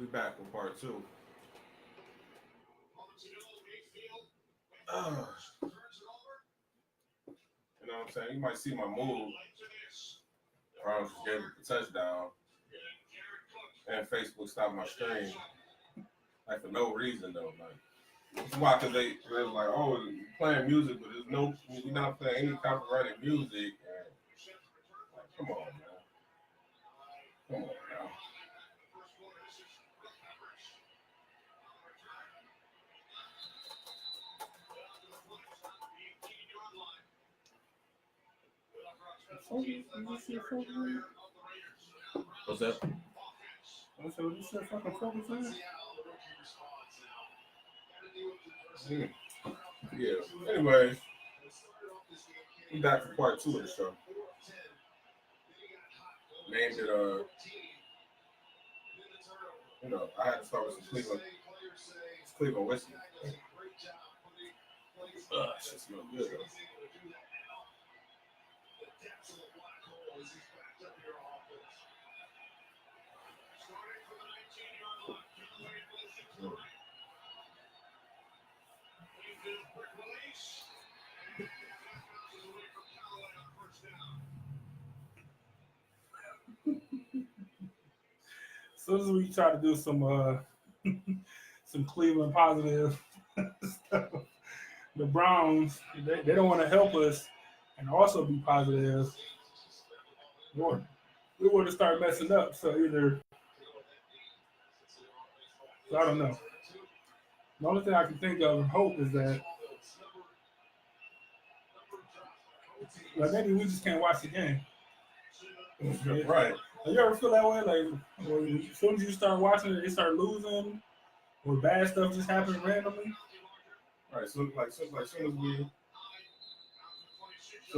We back with part two. You know what I'm saying? You might see my move, or I just gave it the touchdown, and Facebook stopped my stream, like for no reason though. Like, why? Because they're like, oh, you're playing music, but there's no, we're not playing any copyrighted music. And, like, come on, man. Come on, now. What's that? What's that? What you said? Fucking focus in? Yeah. Anyways, we back for part two of the show. Named it, I had to start with some Cleveland whiskey. Shit smells good though. As soon as we try to do some some Cleveland positive stuff, the Browns they don't want to help us and also be positive. We want to start messing up. So I don't know. The only thing I can think of and hope is that like maybe we just can't watch the game. Right. You ever feel that way? Like, as soon as you start watching it, they start losing, or bad stuff just happens randomly. Right. So, as soon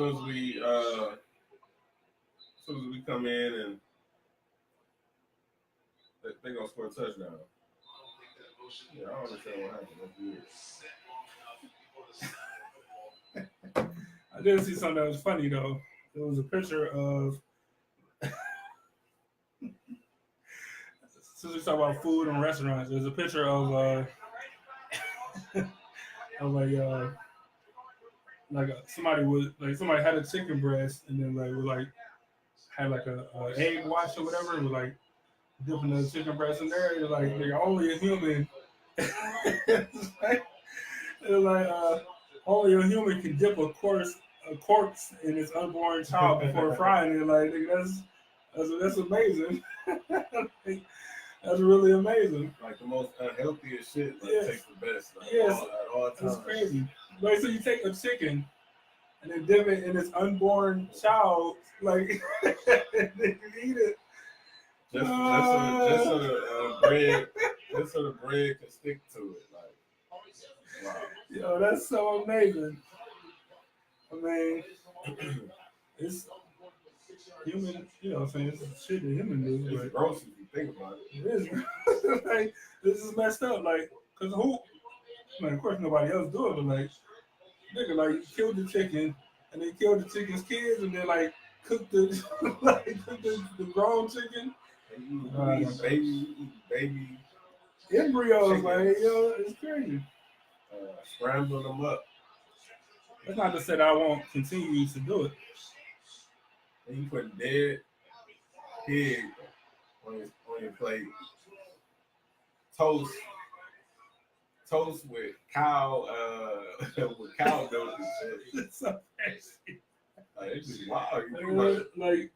as we come in and they gonna score a touchdown. Yeah, I don't understand what happened. That's weird. I did see something that was funny though. There was a picture of. Since we talk about food and restaurants, there's a picture of somebody had a chicken breast and then had like a egg wash or whatever, and was like dipping the chicken breast in there. It's like they're only a human. It's like only a human can dip a corpse in its unborn child before frying it. Like that's amazing. That's really amazing. Like the most unhealthiest shit. Like yes. Takes the best. Like, yes. At all times. It's crazy. Like so, you take a chicken and then dip it in its unborn child, like and then you eat it. Just so the bread can stick to it. Like, wow. Yo, that's so amazing. I mean, it's human, you know what I'm saying? It's shit that human do. It's gross if you think about it. It is. Like, this is messed up. Like, because of course nobody else do it, but like, nigga, like, you killed the chicken, and they killed the chicken's kids, and then, like, cooked the grown chicken. Baby embryos, chicken. like, yo, it's crazy. Scramble them up. That's not to say that I won't continue to do it. And you put dead pig on your plate. Toast with cow milk and shit. It's so crazy. Like, it's just wild. Like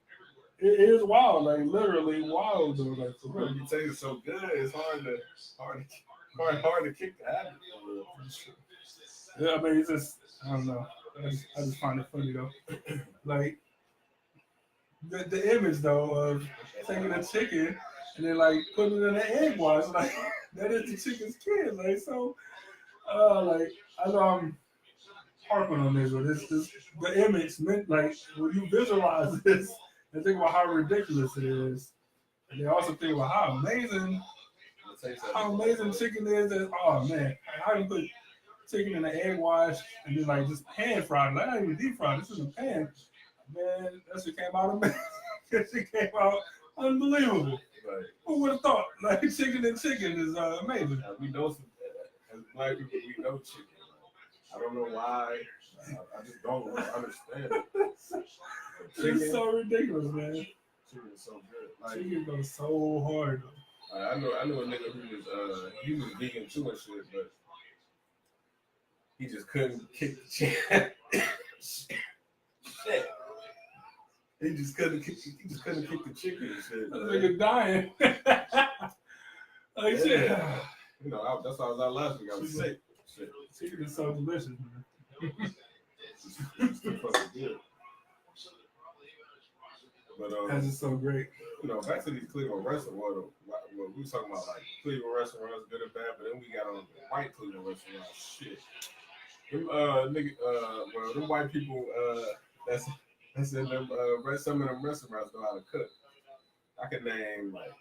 it is wild, like literally wild though. Like for real. You taste it so good, it's hard to kick the habit. Yeah, I mean it's just I don't know. I just find it funny though. Like the image though of taking a chicken and then like putting it in an egg wash, like that is the chicken's kid. Like so like I know I'm harping on this, but this the image meant like when you visualize this and think about how ridiculous it is. And they also think about how amazing chicken is. And, oh man, how you put chicken in an egg wash and then like just pan fried, like not even deep fried. This is a pan. Man, that shit came out amazing. That shit came out unbelievable. Like, who would have thought? Like chicken and chicken is amazing. we know some, as black people, we know chicken. Like, I don't know why. I just don't understand it. It's so ridiculous, man. Chicken is so good. Like, Chicken goes so hard. I know a nigga who he was vegan too and shit, but he just couldn't kick the chicken. Shit. He just couldn't kick the chicken and shit. That nigga dying. Like shit. You know, that's why I was out last week. I was sick. Shit. Chicken is so delicious, man. It's still fucking good. But That's just so great. You know, back to these Cleveland restaurants. What we was talking about, like Cleveland restaurants, good or bad, but then we got on the white Cleveland restaurants. Shit. Them them white people that's in them some of them restaurants know how to cook. I can name like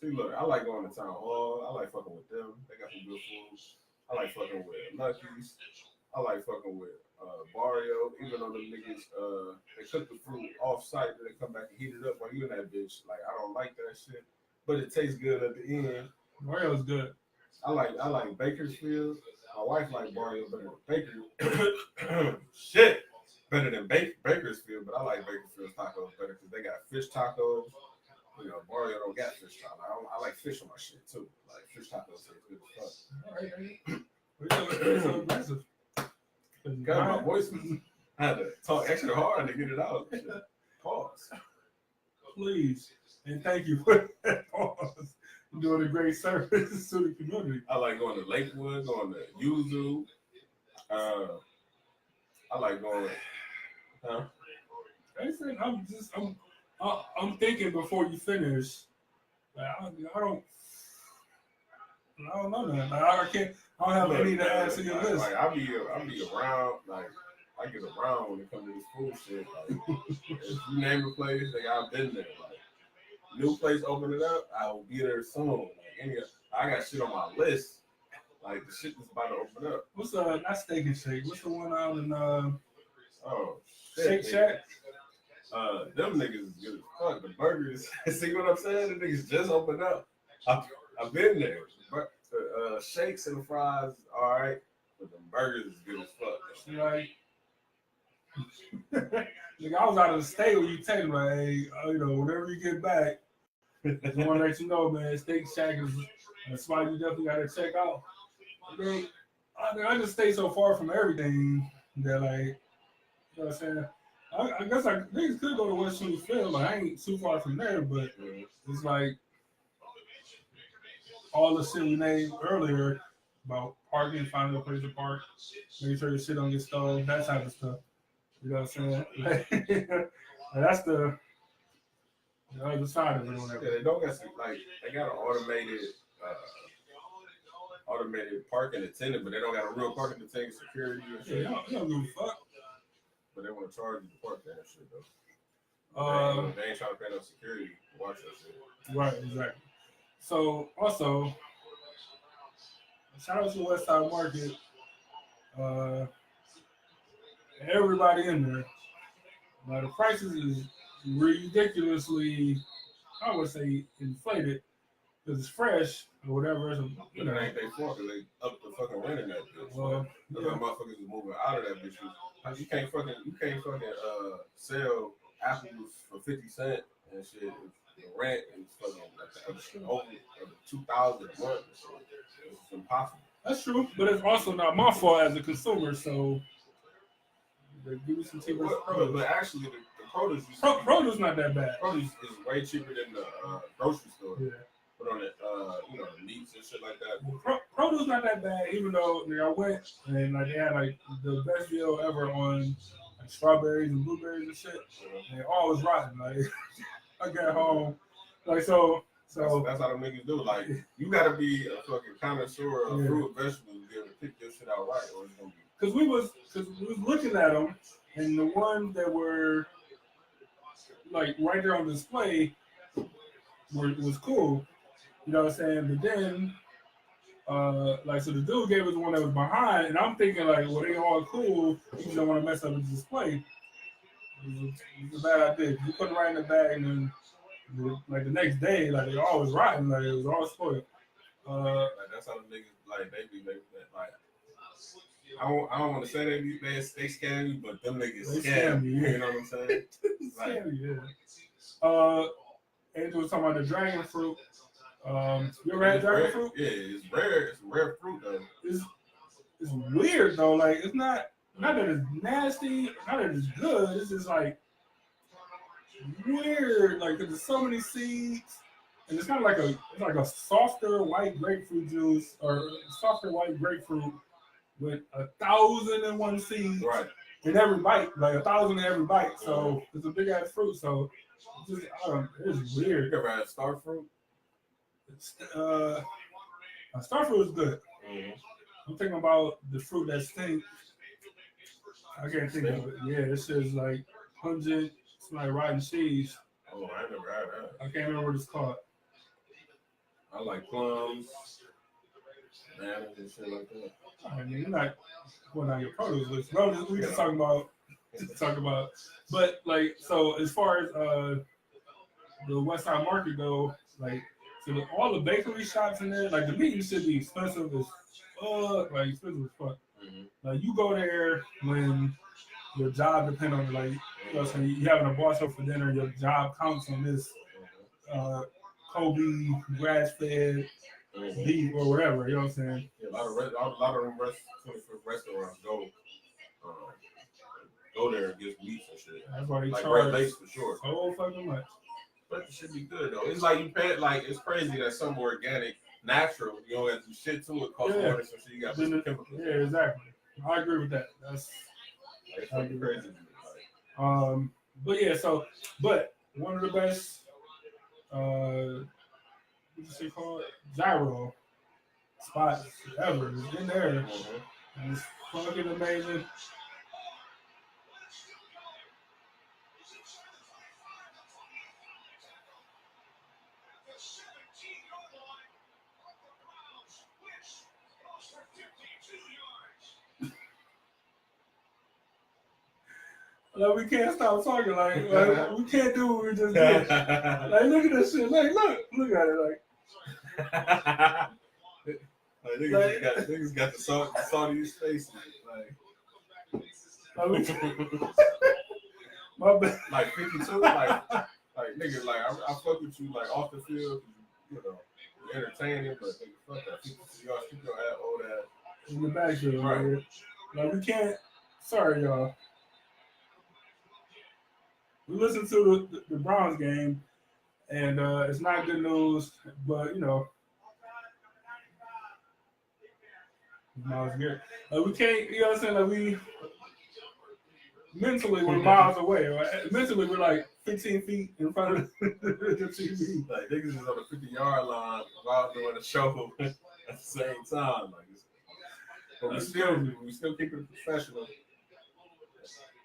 see, look, I like going to Town Hall. I like fucking with them. They got some good food. I like fucking with Lucky's. I like fucking with Barrio, even though them niggas they cook the food off site, then they come back and heat it up while you in that bitch. Like, I don't like that shit, but it tastes good at the end. Barrio's good. I like Bakersfield. My wife like Barrio better than shit better than Bakersfield, but I like Bakersfield's tacos better because they got fish tacos. You know, Barrio don't got fish tacos. I like fish on my shit too. Like fish tacos taste good as fuck. We're so aggressive. God, my voice was, I had to talk extra hard to get it out. Pause. Please. And thank you for that pause. You're doing a great service to the community. I like going to Lakewood, going to Yuzu. I like going, I'm thinking before you finish. Like, I don't know that. Like, I don't have any to add to your list. Like I be around. Like I get around when it comes to this food shit. Like if you name a place, like I've been there. Like new place open it up, I will be there soon. Like I got shit on my list. Like the shit that's about to open up. What's not Steak and Shake? What's the one out in oh Shake Shack? Them niggas is good as fuck. The burgers. See what I'm saying? The niggas just opened up. I've been there. But shakes and fries, all right, but the burgers is good as fuck. Right. Like I was out of the state when you tell me, like, hey, you know, whenever you get back, I want to let you know, man, Steak Shack is a spot you definitely got to check out. I just stay so far from everything that, like, you know what I'm saying? I guess niggas could go to West 25th. Like, I ain't too far from there, but it's like all the shit we named earlier about parking, finding a place to park, making sure your shit don't get stolen, that type of stuff. You know what I'm saying? That's the other side of it. Yeah, they don't got like they got an automated parking attendant, but they don't got a real parking attendant, security and shit. Yeah, you don't give a fuck. But they want to charge you to park that shit though. They ain't trying to pay no security to watch that shit. Right, exactly. So also, shout out to West Side Market. Everybody in there. Now the prices is ridiculously, I would say, inflated because it's fresh or whatever. So, you know, it ain't they fault because they up the fucking rent in that bitch. The motherfuckers is moving out of that bitch. You can't fucking sell apples for 50 cents and shit. The rent is fucking over 2,000 a month. It's impossible. That's true, but it's also not my fault as a consumer. So they give me some cheaper produce. But actually, the produce produce not that bad. Produce is way cheaper than the grocery store. Yeah. But on it, the meats and shit like that. Produce not that bad, even though I went and like they had like the best deal ever on like strawberries and blueberries and shit. And all was rotten. Like I got home, like so. That's how the niggas do. Like you gotta be a fucking connoisseur of fruit and vegetables to be able to pick your shit out right, or it's gonna be. Because we was looking at them, and the ones that were like right there on display was cool. You know what I'm saying? But then, so the dude gave us the one that was behind, and I'm thinking like, well, they all cool. You just don't want to mess up the display. It was a bad idea. You put it right in the bag, and then Like the next day, like they all was rotten, like it was all spoiled. Like that's how the niggas like they be like. I don't want to say they scam you, but them niggas scam you. Yeah. You know what I'm saying? Like, yeah. Angel was talking about the dragon fruit. You ever had dragon fruit? Yeah, it's rare. It's a rare fruit though. It's weird though. Like it's not that it's nasty, not that it's good. It's just like weird. Like there's so many seeds, and it's kind of like a softer white grapefruit juice or softer white grapefruit with 1,001 seeds in every bite, like 1,000 in every bite. So it's a big ass fruit. So it's weird. You ever had star fruit? Star fruit is good. Mm-hmm. I'm thinking about the fruit that stinks. I can't think of it. Yeah, it's just like pungent. It's like rotten cheese. Oh, I never had that. I can't remember what it's called. I like plums, bananas, and shit like that. I mean, you're not going on your produce list. No, we just talking about. But like, so as far as the West Side Market go, like, so all the bakery shops in there, like the meat should be expensive as fuck, like expensive as fuck. Mm-hmm. Like you go there when your job depends on, like, you know, so you having a boss up for dinner, your job counts on this Kobe grass fed beef or whatever. You know what I'm saying? Yeah, a lot of them restaurants go there and get meats and shit. That's why they like charge red lace for sure. So fucking much. But it should be good though. It's like you pay like it's crazy that some organic, natural, you don't have to do shit to it, cost more than some shit you got to chemicals. Yeah, exactly. I agree with that. That's fucking crazy. But yeah, but one of the best what's it called? Gyro spots ever is in there. Mm-hmm. And it's fucking amazing. Like we can't stop talking. Like we can't do what we just did. Like look at this shit. Like look at it. Niggas got the saltiest faces. My bad. Like 52. Like nigga. Like I fuck with you like off the field. You know, you're entertaining, but nigga, fuck that. 52 y'all keep your ass old ass in the backfield. Right. Man. Like we can't. Sorry, y'all. We listened to the Browns game, and it's not good news, but you know, Miles Garrett. We can't, you know what I'm saying? Like we mentally we're miles away. Right? Mentally we're like 15 feet in front of the TV. Like niggas is on the 50-yard line while doing a show at the same time. Like, but we still keep it professional.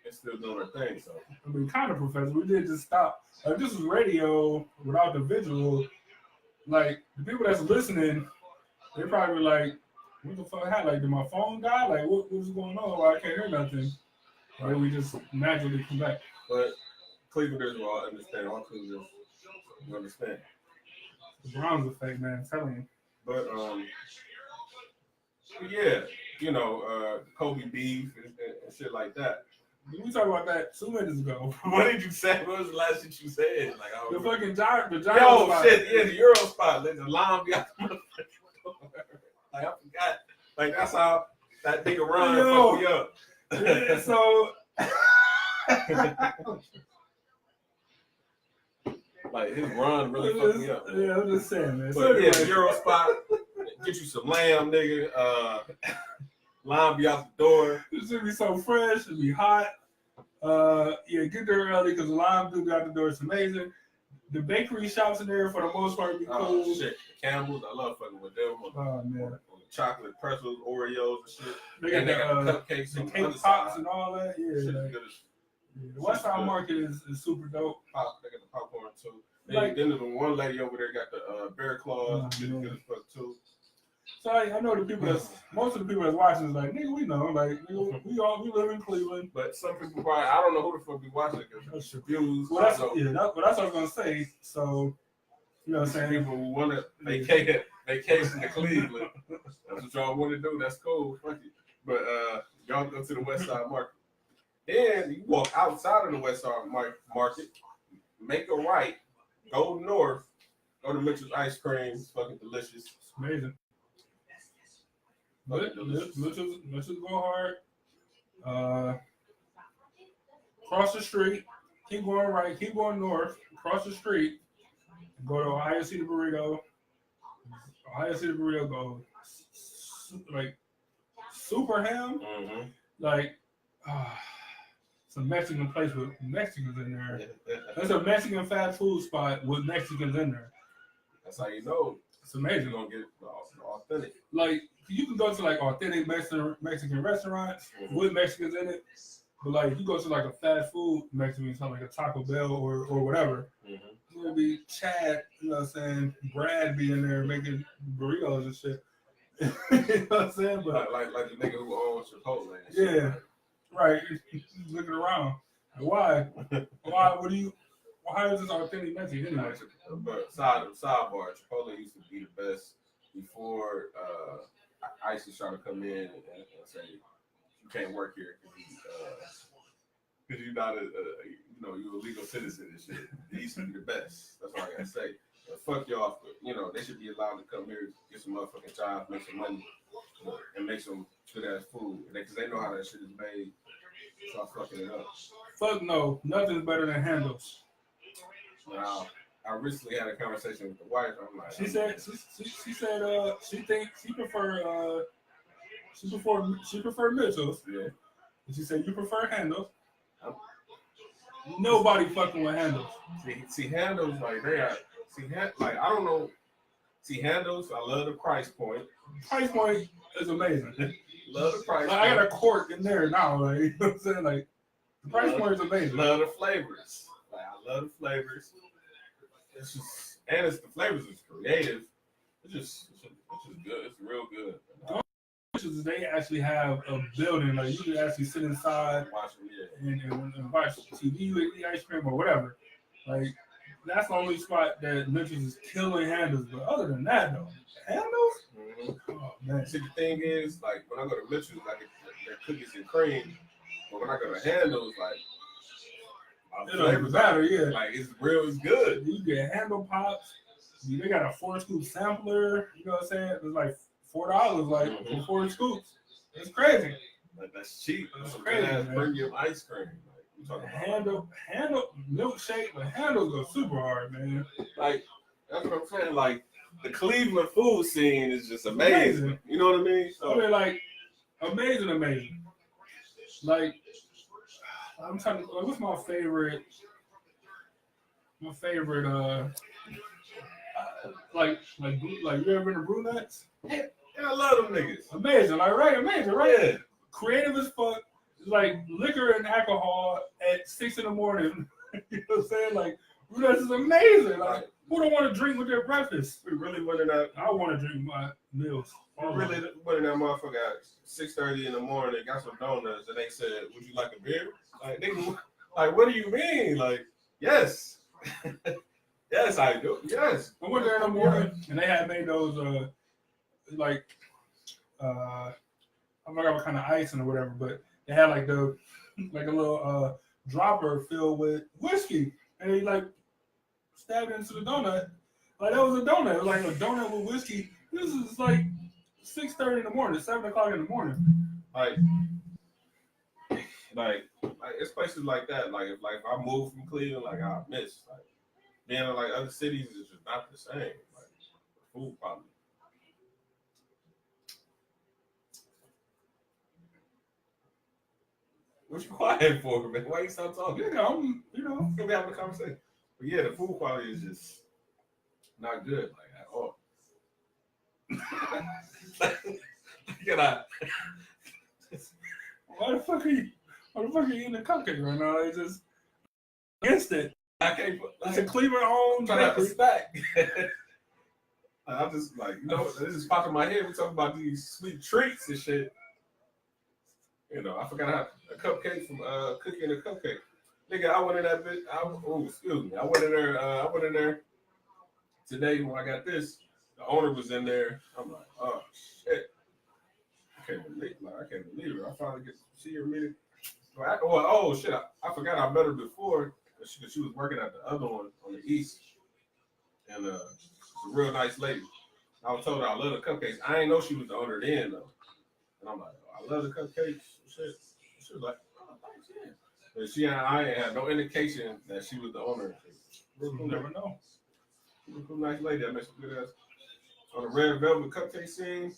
It's still doing our thing, so. I mean, kind of professional. We did just stop. Like, this was radio without the visual. Like, the people that's listening, they probably like, what the fuck happened? Like, did my phone die? Like, what's going on? Why I can't hear nothing? Right. We just naturally come back. But Clevelanders will understand. All Clevelanders will understand. The Browns effect, man. I'm telling you. But, yeah, you know, Kobe beef and shit like that. We talked about that 2 minutes ago. What did you say? What was the last shit you said? Like, the fucking gyro spot. Shit, yeah, the Euro spot. Let the line be out the motherfucker. Like, I forgot. Like, that's how that nigga run fucked me up. Yeah, so. Like, his run really fucked me up. Yeah, I'm just saying, man. But so yeah, the Euro spot. Get you some lamb, nigga. Line be out the door. It should be so fresh. It be hot. Yeah, get there early because the lime do be out the door. It's amazing. The bakery shops in there for the most part be cool. Oh shit, the Campbell's, I love fucking with them. Oh man, on the chocolate pretzels, Oreos and shit. They got the cupcakes, the cake pops and all that. Yeah, shit like, good the West Side Market is super dope. They got the popcorn too. Then the one lady over there got the bear claws. Good as fuck too. So I know the people most of the people that's watching is like, nigga, we know, like, nigga, we live in Cleveland. But some people probably, I don't know who the fuck be watching it because they're confused. Well, that's what I was gonna say. So, you know what I'm saying? People who want to vacation to Cleveland. That's what y'all want to do. That's cool. Fuck it. But y'all go to the West Side Market. Then you walk outside of the West Side Market, make a right, go north, go to Mitchell's Ice Cream. It's fucking delicious. It's amazing. Mitchell's go hard. Cross the street, keep going right, keep going north, cross the street, go to Ohio City Burrito. Ohio City Burrito go like super ham, like it's a Mexican place with Mexicans in there. That's a Mexican fast food spot with Mexicans in there. That's how you know it's amazing. You're gonna get authentic. Like you can go to like authentic Mexican restaurants with Mexicans in it, but like you go to like a fast food Mexican, something like a Taco Bell or whatever. It'll be Chad, you know what I'm saying? Brad be in there making burritos and shit. You know what I'm saying? But like the nigga who owns Chipotle. Yeah, right. He's looking around. Why? Why is this authentic Mexican anyway? But sidebar, Chipotle used to be the best before ISIS tried to come in and say you can't work here because you're not you're a legal citizen and shit. They used to be the best. That's all I gotta say. But fuck y'all. They should be allowed to come here, get some motherfucking jobs, make some money, and make some good ass food. Because they know how that shit is made. Stop fucking it up. Fuck no, nothing's better than Handles. Now, I recently had a conversation with the wife. I'm like, she said she thinks she prefer Mitchell's. Yeah. And she said you prefer Handles. Nobody fucking with Handles. See Handles like they are. I don't know. See Handles. I love the price point. Price point is amazing. Love the price. Like, I got a quart in there now. Like, you know what I'm saying? Like the price point is amazing. Love the flavors. Like I love the flavors. It's just the flavors is creative. It's just good. It's real good. They actually have a building like you can actually sit inside and watch TV, eat ice cream or whatever. Like that's the only spot that Mitchell's is killing Handles. But other than that, though, Handles. Oh man. See, the thing is, like when I go to Mitchell's, I get their cookies and cream. But when I go to Handles, like it doesn't matter, yeah. Like it's real, it's good. You get Handle Pops. They got a 4-scoop sampler. You know what I'm saying? It's like $4 like for 4 scoops. It's crazy. Like that's cheap. It's crazy. Premium ice cream. Like, Handle milkshake, but Handles go super hard, man. Like that's what I'm saying. Like the Cleveland food scene is just amazing. You know what I mean? So, I mean, like amazing. Like I'm trying to. What's my favorite? Like you ever been to Brunettes? Yeah, I love them niggas. Amazing, amazing, right? Yeah. Creative as fuck. Like liquor and alcohol at 6 a.m. You know what I'm saying? Like Brunettes is amazing. Like who don't want to drink with their breakfast? We really went in that. I want to drink my meals. We really went in that motherfucker at 6:30 in the morning. Got some donuts and they said, "Would you like a beer?" Like nigga, like what do you mean? Like yes. Yes, I do. Yes. I went there in the morning and they had made those I forgot what kind of icing or whatever, but they had like a little dropper filled with whiskey, and they like stabbed it into the donut. Like that was a donut. It was like a donut with whiskey. This is like 6:30 in the morning, 7 o'clock in the morning. Like it's places like that. Like if I move from Cleveland, like I miss being in like other cities is just not the same. Like food probably. What you quiet for, man? Why you stop talking? I'm gonna be having a conversation. But yeah, the food quality is just not good, like at all. Why the fuck are you eating a cupcake right now? It's just against it. I can't put. It's a Cleveland home. Trying to have a stack. I just like, you know, this just popped in my head. We talking about these sweet treats and shit. You know, I forgot how a cupcake from Cookie and a Cupcake. Nigga, I went in that bitch. Excuse me. I went in there today when I got this. The owner was in there. I'm like, oh shit. I can't believe it. I finally get to see her meeting. Oh shit! I forgot I met her before because she was working at the other one on the east, and she's a real nice lady. I was told her I love the cupcakes. I didn't know she was the owner then though, and I'm like, oh, I love the cupcakes. Shit. She was like, oh, thanks, yeah. But I ain't had no indication that she was the owner. You'll never know. She's a cool, nice lady. I met some good ass on the red velvet cupcake scene.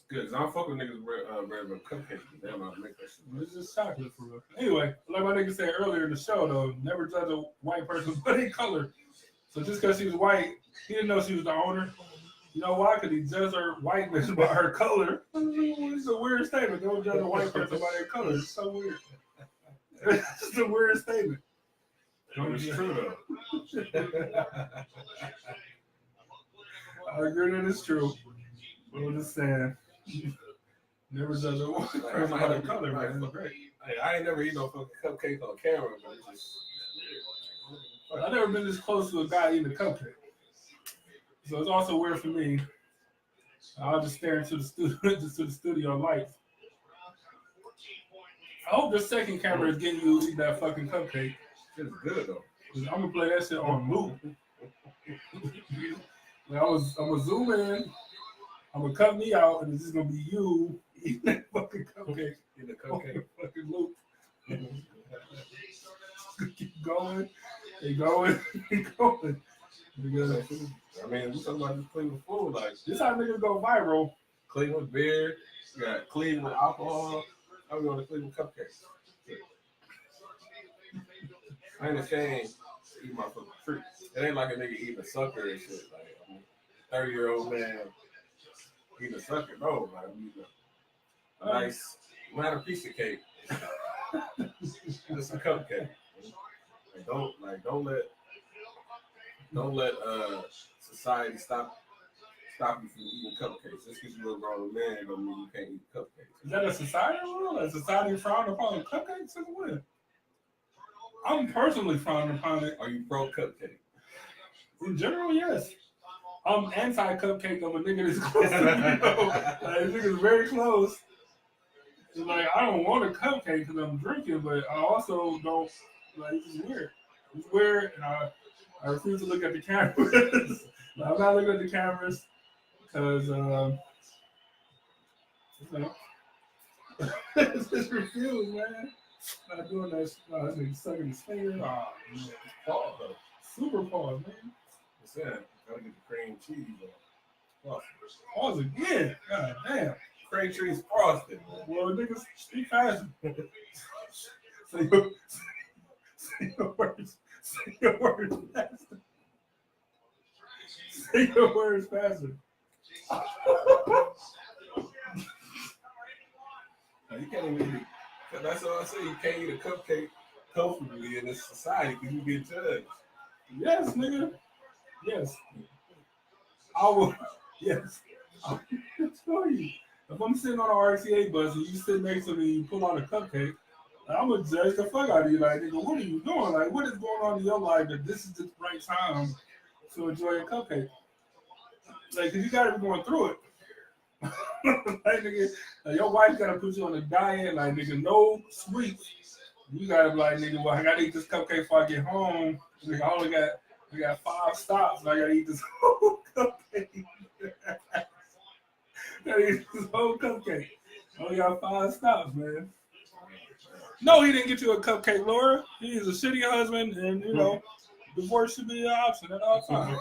Good, cause I don't fuck with niggas red velvet cupcakes. Damn, I'll make that shit. It's just chocolate for real. Anyway, like my nigga said earlier in the show, though, never judge a white person by their color. So just because she was white, he didn't know she was the owner. You know why? Because he judged her whiteness by her color. It's a weird statement. Don't judge a white person by their color. It's so weird. It's just a weird statement. It's true though. I agree that it's true. But I'm just saying, never judge a white person by their color, man. It's great. Hey, I ain't never eat no fucking cupcake on camera, but it's just. I've never been this close to a guy eating a cupcake. So it's also weird for me. I'll just stare into the studio lights. I hope the second camera is getting you to eat that fucking cupcake. It's good though. I'm gonna play that shit on loop. Like, I'm gonna zoom in. I'm gonna cut me out, and it's just gonna be you eating that fucking cupcake in the cupcake fucking loop. Keep going, keep going, keep going. Because, I mean, we talking about just Cleveland food, like this how niggas go viral. Cleveland beer, you got Cleveland alcohol. I'm going to Cleveland cupcakes. I ain't ashamed to eat my fucking treats. It ain't like a nigga eating a sucker and shit. Like I'm a 30-year-old man eating a sucker. No, like I'm eating a nice, not a piece of cake. Just a cupcake. Don't let society stop you from eating cupcakes. Just because you're a grown man don't mean you can't eat cupcakes. Is that a society rule? A society frowned upon cupcakes? Since when? I'm personally frowned upon it. Are you pro cupcake? In general, yes. I'm anti-cupcake of a nigga that's close to me. Like, this nigga's very close. It's like, I don't want a cupcake because I'm drinking, but I also don't, like, it's just weird. It's weird, and I refuse to look at the cameras. I'm not looking at the cameras because, just refuse, man. Not doing that shit. No, this nigga sucking his finger. Oh, man. Pause, though. Super pause, man. What's that? Gotta get the cream cheese on. Pause again. God damn. Cream cheese frosted, man. Well, niggas, speak faster. Say your words. Say your words faster. Say your words faster. You can't even eat it. That's all I say. You can't eat a cupcake comfortably in this society because you get judged. Yes, nigga. Yes. I will. Yes. I'll tell you. If I'm sitting on an RTA bus and you sit next to me, you pull out a cupcake, I'm gonna judge the fuck out of you. Like, nigga, what are you doing? Like, what is going on in your life that this is the right time to enjoy a cupcake? Like, cause you gotta be going through it. Like, nigga, like, your wife gotta put you on a diet. Like, nigga, no sweets. You gotta be like, nigga, well, I gotta eat this cupcake before I get home. Nigga, I got 5 stops, and I gotta eat this whole cupcake. Gotta eat this whole cupcake. I only got 5 stops, man. No, he didn't get you a cupcake, Laura. He is a shitty husband, and you know, divorce should be an option at all times.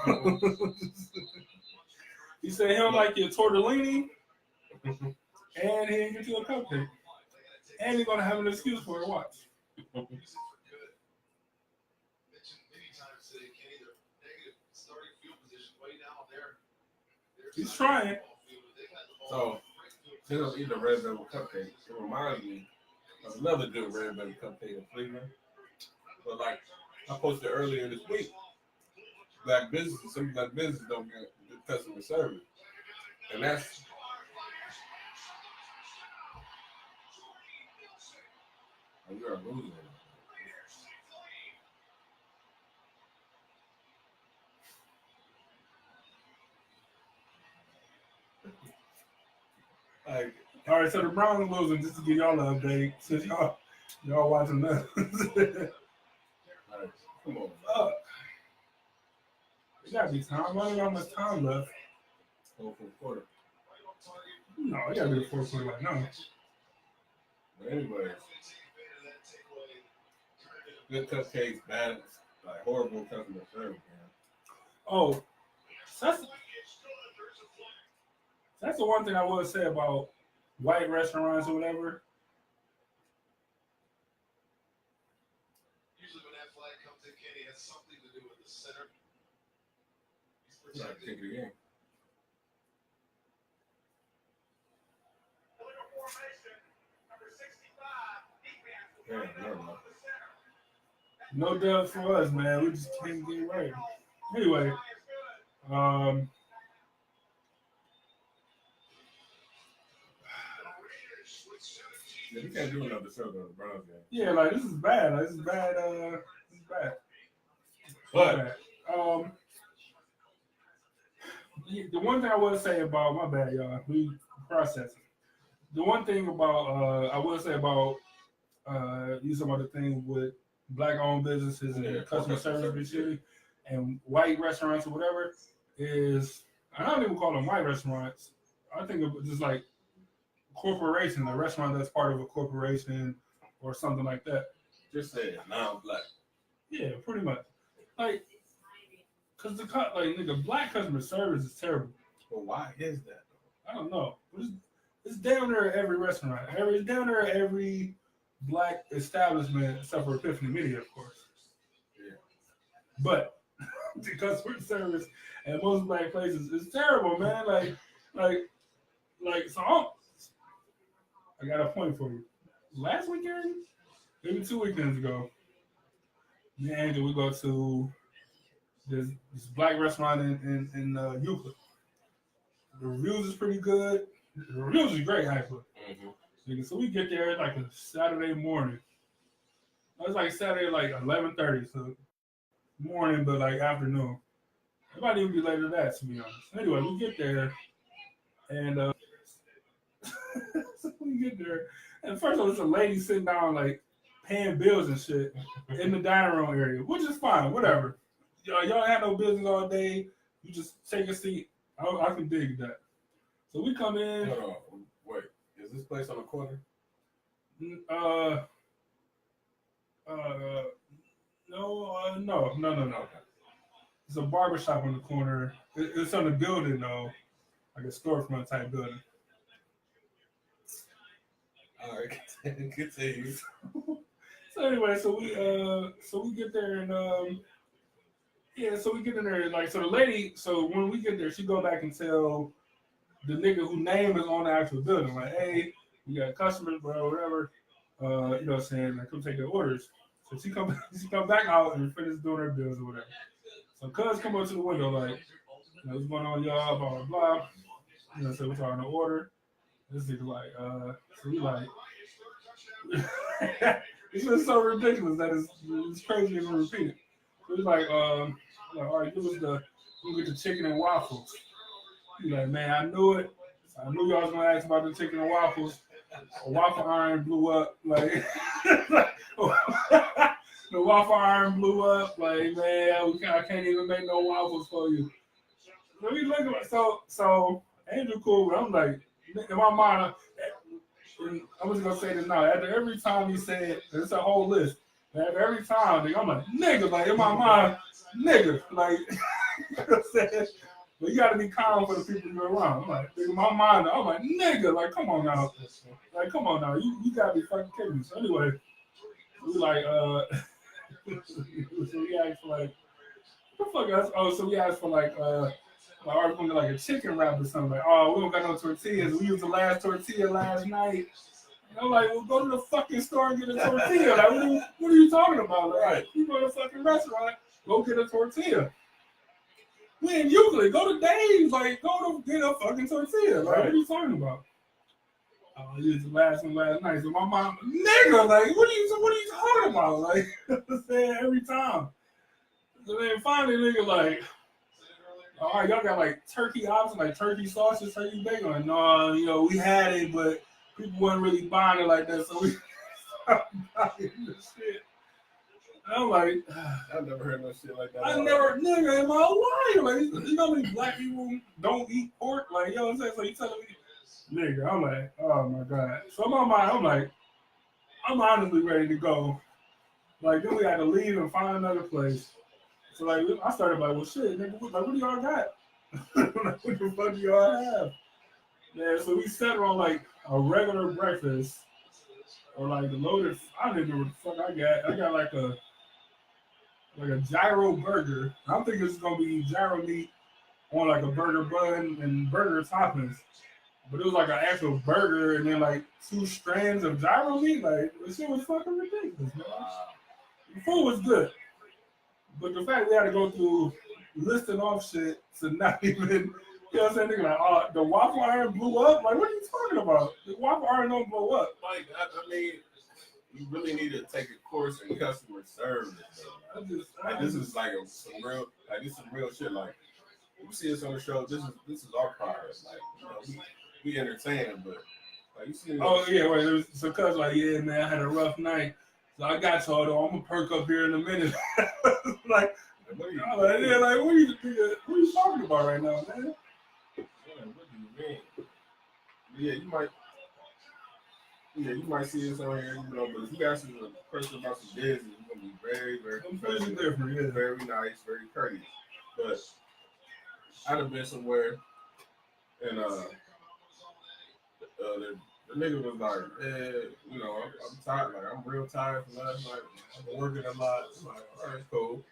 He said he don't like your tortellini, and he didn't get you a cupcake. And he's gonna have an excuse for it. Watch. He's trying. So, since I'm eating a red velvet cupcake, it reminds me of another good red velvet cupcake in Cleveland. But like I posted earlier this week, some black businesses don't get good customer service, and that's we are losing. Like, all right, so the Browns losing. Just to give y'all an update, since y'all watching that. Like, come on, Fuck. It gotta be time. I don't know how much time left. whole quarter. No, it gotta be the fourth quarter right now. But anyway, good cupcakes, bad, like horrible customer service, man. Oh, so that's the one thing I would say about white restaurants or whatever. Usually when that flag comes in, Kenny, it has something to do with the center. He's Like, take protecting. it again. Yeah, never mind. No dub for us, man. We just can't get right. Anyway, Yeah, we can't do another show on the Browns game. yeah, like this is bad. Like, this is bad. This is bad. But The one thing I would say about my bad, y'all, we processing. The one thing about I would say about you talking about the thing with black-owned businesses and customer service and shit, and white restaurants or whatever is I don't even call them white restaurants. I think of just like corporation, a restaurant that's part of a corporation or something like that. just say it. Now I'm black. Yeah, pretty much. Like, cause the nigga, black customer service is terrible. But why is that? I don't know. It's down there at every restaurant. It's down there at every black establishment except for ePIFFany Media, of course. Yeah. But the customer service at most black places is terrible, man. So I got a point for you. Last weekend, maybe 2 weekends ago, me and Angel, we go to this black restaurant in Euclid. The reviews is pretty good. The reviews is great, actually. Mm-hmm. So we get there like a Saturday morning. It was like Saturday, like 11:30, so morning, but like afternoon. It might even be later than that, to be honest. Anyway, we get there, and so we get there, and first of all, there's a lady sitting down, like paying bills and shit in the dining room area, which is fine, whatever. Y'all had no business all day. You just take a seat. I can dig that. So we come in. Hold on. Wait. Is this place on the corner? No. It's a barbershop on the corner. It's on the building though, like a storefront type building. All right. Continue. So anyway, so we get there and so we get in there like so the lady. So when we get there, she go back and tell the nigga whose name is on the actual building, like, hey, we got customers, bro, whatever. You know what I'm saying? Like, come take their orders. So she come back out and finish doing her bills or whatever. So cuz come up to the window, like, you know, what's going on, y'all, blah, blah, blah. You know, so we're talking to order. This nigga like, so we like, it's just so ridiculous that it's crazy to repeat it. So he's like, all right, we'll get the chicken and waffles. He's like, man, I knew it. I knew y'all was gonna ask about the chicken and waffles. A waffle iron blew up, like the waffle iron blew up, like man, I can't even make no waffles for you. So we look at so Andrew cool, but I'm like, in my mind, I'm just gonna say this now. After every time he said, it's a whole list. After every time, I'm like, nigga, like in my mind, nigga, like you know what I'm saying? But you gotta be calm for the people you're around. I'm like, in my mind, I'm like, nigga, like come on now. Like, come on now, you gotta be fucking kidding me. So anyway, we like so we asked for like what the fuck else? Oh, so we asked for like we're gonna get like a chicken wrap or something. Like, oh, we don't got no tortillas. We used the last tortilla last night. And I'm like, well, go to the fucking store and get a tortilla. Like, what are you talking about? Like, you go to the fucking restaurant, go get a tortilla. We in Euclid. Go to Dave's. Like, go to get a fucking tortilla. Like, what are you talking about? Oh, you was the last one last night. So my mom, nigga, like, what are you talking about? Like, I'm saying every time. So then finally, nigga, like, all right, y'all got like turkey options, like turkey sausage, turkey bacon. Like, no, you know, we had it, but people wasn't really buying it like that, so we stopped buying the shit. I'm like, I've never heard no shit like that. I never, nigga, in my life. Like, you know how many black people don't eat pork? Like, you know what I'm saying? So you telling me, nigga, I'm like, oh my God. So in my mind, I'm like, I'm honestly ready to go. Like, then we had to leave and find another place. So, like, I started like, well, shit, nigga, what do y'all got? Like, what the fuck do y'all have? Yeah, so we settled on, like, a regular breakfast. Or, like, the loaded, I don't even know what the fuck I got. I got, like a gyro burger. I'm thinking it's going to be gyro meat on, like, a burger bun and burger toppings. But it was, like, an actual burger and then, like, 2 strands of gyro meat. Like, this shit was fucking ridiculous, man. The food was good. But the fact we had to go through listing off shit to not even, you know what I'm saying? Nigga, like, oh, the waffle iron blew up? Like, what are you talking about? The waffle iron don't blow up. Like, I mean, you really need to take a course in customer service. This is like some real shit. Like, you see us on the show, this is our product. Like, you know, we entertaining, but like you see. Oh yeah, wait. It was, so cuz like, yeah, man, I had a rough night. So I got y'all though. I'm gonna perk up here in a minute. Like, what are you talking about right now, man? What do you mean? Yeah, you might see us on here, you know, but if you guys are a person about some business, you're gonna be very, very completely different, yeah. very nice, very courteous. But I'd have been somewhere and the nigga was like, you know, I'm tired, like I'm real tired from last night. I've been working a lot. I'm like, all right, cool.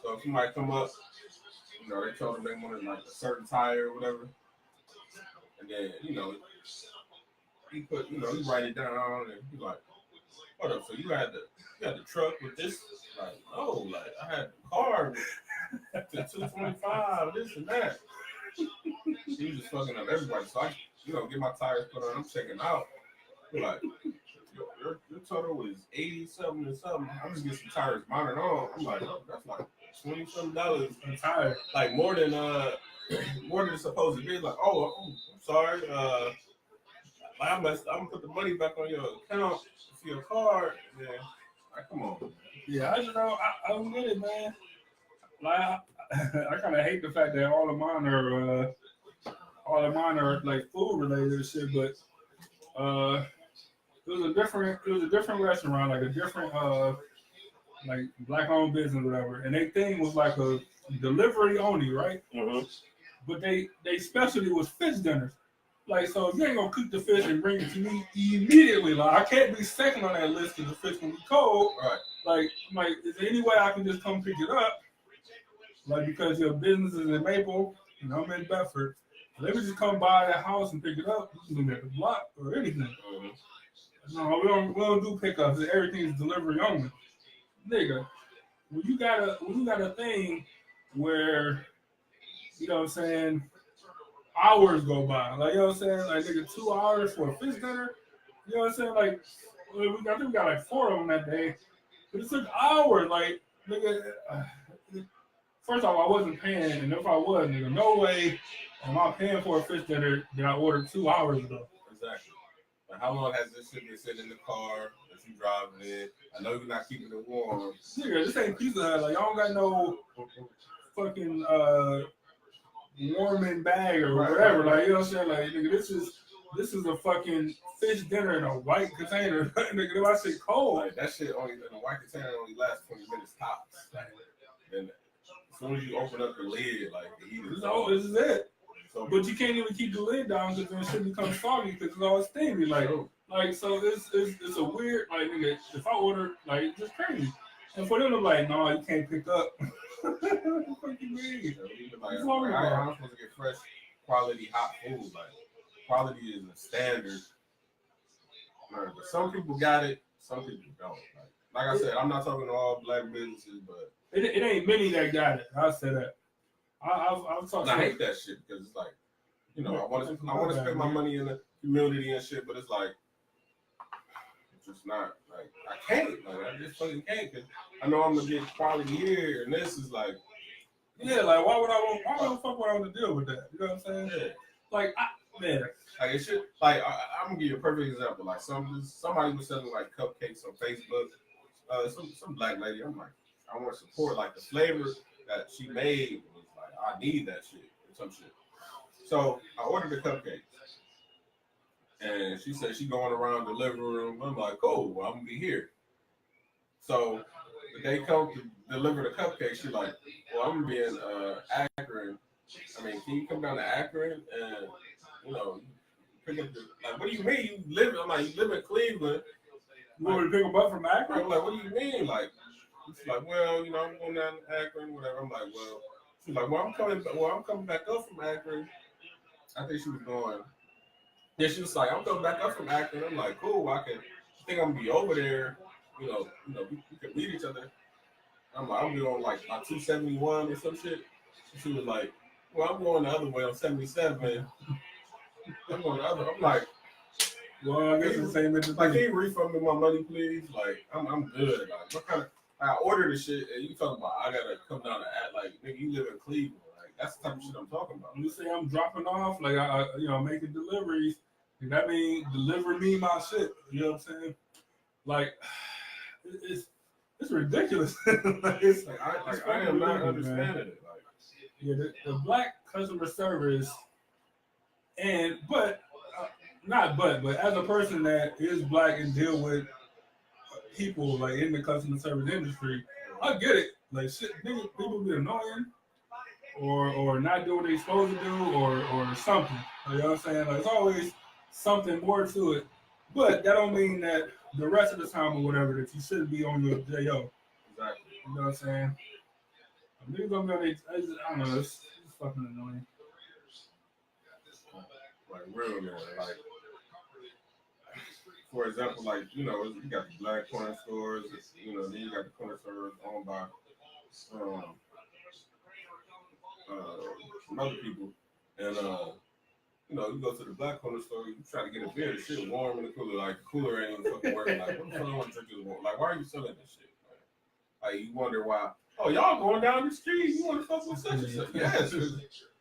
So if somebody come up, you know, they told them they wanted like a certain tire or whatever. And then, you know, he write it down and he's like, hold up, so you had the truck with this? Like, no, like I had the car with the 225, this and that. He was just fucking up everybody. So I, you know, get my tires put on, I'm checking out. We're like, your total is 80 something or something. I'm just get some tires mounted on. I'm like, oh, that's like $20 something a tire. Like more than it's supposed to be. Like, oh, I'm sorry. I'm gonna put the money back on your account for your card. Yeah, like, come on. Yeah, I just know I don't get it, man. Like I kind of hate the fact that all of mine are like food related shit, but it was a different restaurant, like a different like black owned business, or whatever, and their thing was like a delivery only, right? Mm-hmm. But they specialty was fish dinners. Like, so if you ain't gonna cook the fish and bring it to me immediately, like I can't be second on that list because the fish can be cold. Right. Like, is there any way I can just come pick it up? Like, because your business is in Maple and I'm in Bedford, let me just come by that house and pick it up. You can do it at the block or anything. Mm-hmm. No, we don't do pickups. Everything is delivery only. Nigga, when you got a thing where, you know what I'm saying, hours go by. Like, you know what I'm saying? Like, nigga, 2 hours for a fish dinner. You know what I'm saying? Like, I think we got like 4 of them that day. But it took hours. Like, nigga, first off, I wasn't paying. And if I was, nigga, no way am I paying for a fish dinner that I ordered 2 hours ago. Exactly. Like, how long has this shit been sitting in the car that you driving in? I know you're not keeping it warm. Nigga, this ain't Pizza Hut. Like, y'all don't got no fucking warming bag or whatever. Right. Like, you know what I'm saying? Like, nigga, this is a fucking fish dinner in a white container. Nigga, that shit cold. Like, that shit only in a white container only lasts 20 minutes tops. And as soon as you open up the lid, like the heat is on. This is it. So, but you can't even keep the lid down because then shit becomes soggy because it's all steamy. Like so it's a weird, like, nigga, if I order, like, it's just crazy. And for them to like, no, you can't pick up. What the fuck you mean? Like, I'm supposed to get fresh, quality, hot food. Like, quality is a standard. But some people got it, some people don't. Like I said, I'm not talking to all black businesses, but it ain't many that got it. I'll say that. I've talked. And I hate that shit because it's like, you know, I want to spend my money in the community and shit, but it's like, it's just not like I can't. Like I just fucking can't. Cause I know I'm gonna get quality here, and this is like, yeah, like why the fuck would I want to deal with that? You know what I'm saying? yeah. Like, man. Like it should. Like I'm gonna give you a perfect example. Like somebody was selling like cupcakes on Facebook. Some black lady. I'm like, I want to support like the flavor that she made. Was like, I need that shit or some shit. So I ordered the cupcakes, and she said she going around the living room. I'm like, cool. Well, I'm gonna be here. So they come to deliver the cupcakes. She's like, well, I'm gonna be in Akron. I mean, can you come down to Akron and you know? Pick up like, what do you mean you live? I'm like, you live in Cleveland. You want me to pick them up from Akron? I'm like, what do you mean? Like, she's like, well, you know, I'm going down to Akron, whatever. I'm like, well, she's like, I'm coming back up from Akron. I think she was going. Yeah, she was like, I'm coming back up from Akron. I'm like, cool. I think I'm gonna be over there. You know, we can meet each other. I'm like, I'm going like 271 or some shit. And she was like, well, I'm going the other way on 77. I'm going the other. I'm like, well, I guess the same. Like, can you refund me my money, please? Like, I'm good. Like, what kind of? I ordered the shit, and you talking about I gotta come down to act like nigga, you live in Cleveland. Like, that's the type of shit I'm talking about. When you say I'm dropping off, like I making deliveries, that means deliver me my shit. You know what I'm saying? Like, it's ridiculous. I am not understanding it. Like, yeah, the black customer service, but as a person that is black and deal with people like in the customer service industry, I get it. Like shit, people be annoying or not do what they supposed to do or something. You know what I'm saying? Like it's always something more to it. But that don't mean that the rest of the time or whatever that you shouldn't be on your JO. Exactly. You know what I'm saying? Niggas gonna be on I don't know, it's fucking annoying. Like real man, like for example, like you know, you got the black corner stores, you know, then you got the corner stores owned by some other people, and you know, you go to the black corner store, you try to get a beer, the shit warm in the cooler, like the cooler ain't even fucking working. Like, what the fuck I want to drink this warm? Like, why are you selling this shit? Like, you wonder why. Oh, y'all going down the street? You want to fuck with such and such? Yes,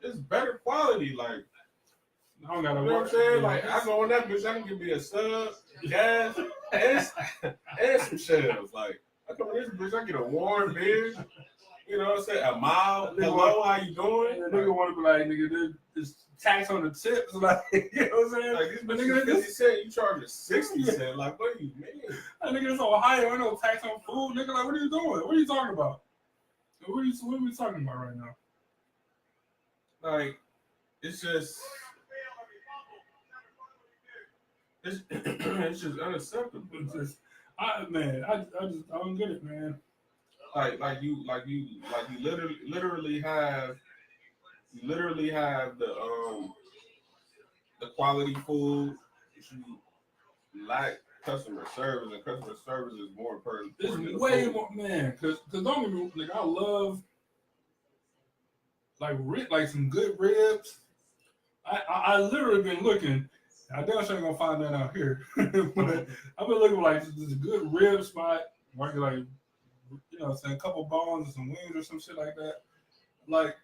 it's better quality. Like, I don't gotta you know what I'm saying? Like, I go on that bitch, I can give me a sub, gas, and some shells. Like, I come in this bitch, I get a warm beer. You know what I'm saying? A mild, hello, how you doing? The nigga want to be like, nigga, this tax on the tips, like, you know what I'm saying? Like, this but bitch nigga, is 50 cents, you charge us 60 cents. Like, what do you mean? That nigga, it's Ohio, ain't no tax on food, nigga. Like, what are you doing? What are you talking about? What are we talking about right now? Like, it's just, it's just unacceptable. It's just, I don't get it, man. Like you literally have the quality food. You lack customer service, and customer service is more important. It's way more, man. Cause don't get me, like I love like some good ribs. I literally been looking. I definitely ain't gonna find that out here, but I've been looking for like this good rib spot where you like, you know, saying a couple bones and some wings or some shit like that. Like,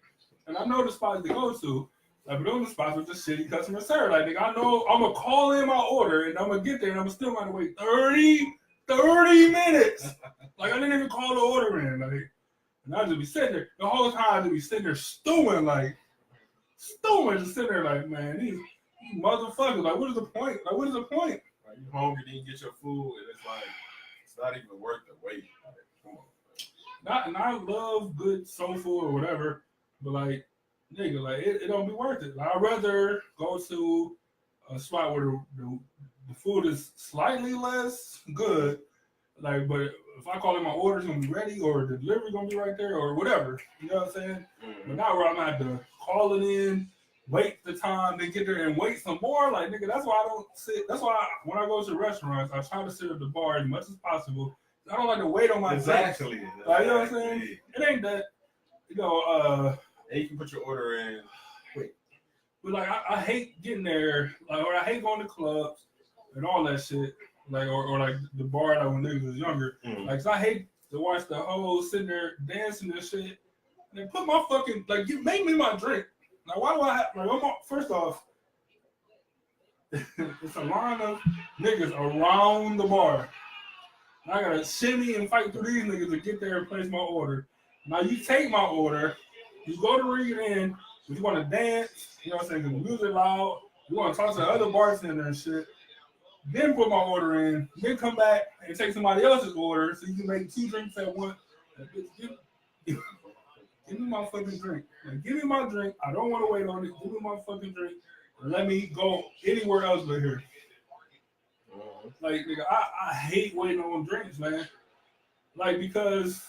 and I know the spots to go to. Like, but those are spots with just shitty customer service. Like, nigga, I know I'm gonna call in my order and I'm gonna get there and I'm still gonna wait 30 minutes. Like, I didn't even call the order in. Like, and I just be sitting there the whole time. I just be sitting there stewing, just sitting there, like, man, these motherfuckers. Like, what is the point? Like, what is the point? Like, you hungry, then you get your food, and it's like it's not even worth the wait. Like, come on. And I love good soul food or whatever, but like, nigga, like it don't be worth it. Like, I'd rather go to a spot where the food is slightly less good. Like, but if I call in my order's gonna be ready or the delivery gonna be right there or whatever, you know what I'm saying? Mm-hmm. But not where I'm gonna have to call it in, wait the time, then get there and wait some more. Like, nigga, that's why I don't sit. That's why when I go to restaurants, I try to sit at the bar as much as possible. I don't like to wait on my exactly. Like, you know what I'm saying? It ain't that, you know, And you can put your order in quick. But like, I hate getting there, like, or I hate going to clubs and all that shit, like, or like the bar like when niggas was younger. Like, 'cause I hate to watch the hoes sitting there dancing and shit. And then put my fucking make me my drink. Like, why do I have? Like, first off, it's a line of niggas around the bar. And I gotta shimmy and fight through these niggas to get there and place my order. Now you take my order, you go to read it in. If you want to dance, you know what I'm saying, the music loud, you want to talk to the other bartender and shit, then put my order in, then come back and take somebody else's order so you can make 2 drinks at once. Give me my fucking drink. Like, give me my drink. I don't want to wait on it. Give me my fucking drink. And let me go anywhere else but here. Like, nigga, I hate waiting on drinks, man. Like, because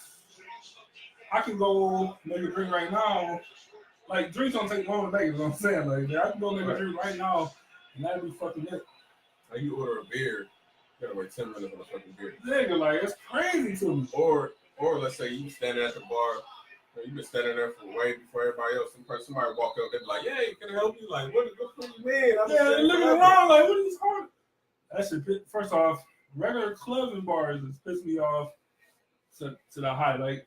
I can go make a drink right now. Like, drinks don't take long to make, is what I'm saying. Like, I can go make a drink right now, and that'd be fucking it. Like, you order a beer, you gotta wait 10 minutes on a fucking beer. Nigga, like, it's crazy to me. Or let's say you standing at the bar, you've been standing there for way before everybody else. Somebody walk up, they be like, "Hey, can I help you?" Like, what do you mean? Yeah, they're looking around like, what are you talking? That shit, first off, regular clubs and bars is pissing me off to the highlight.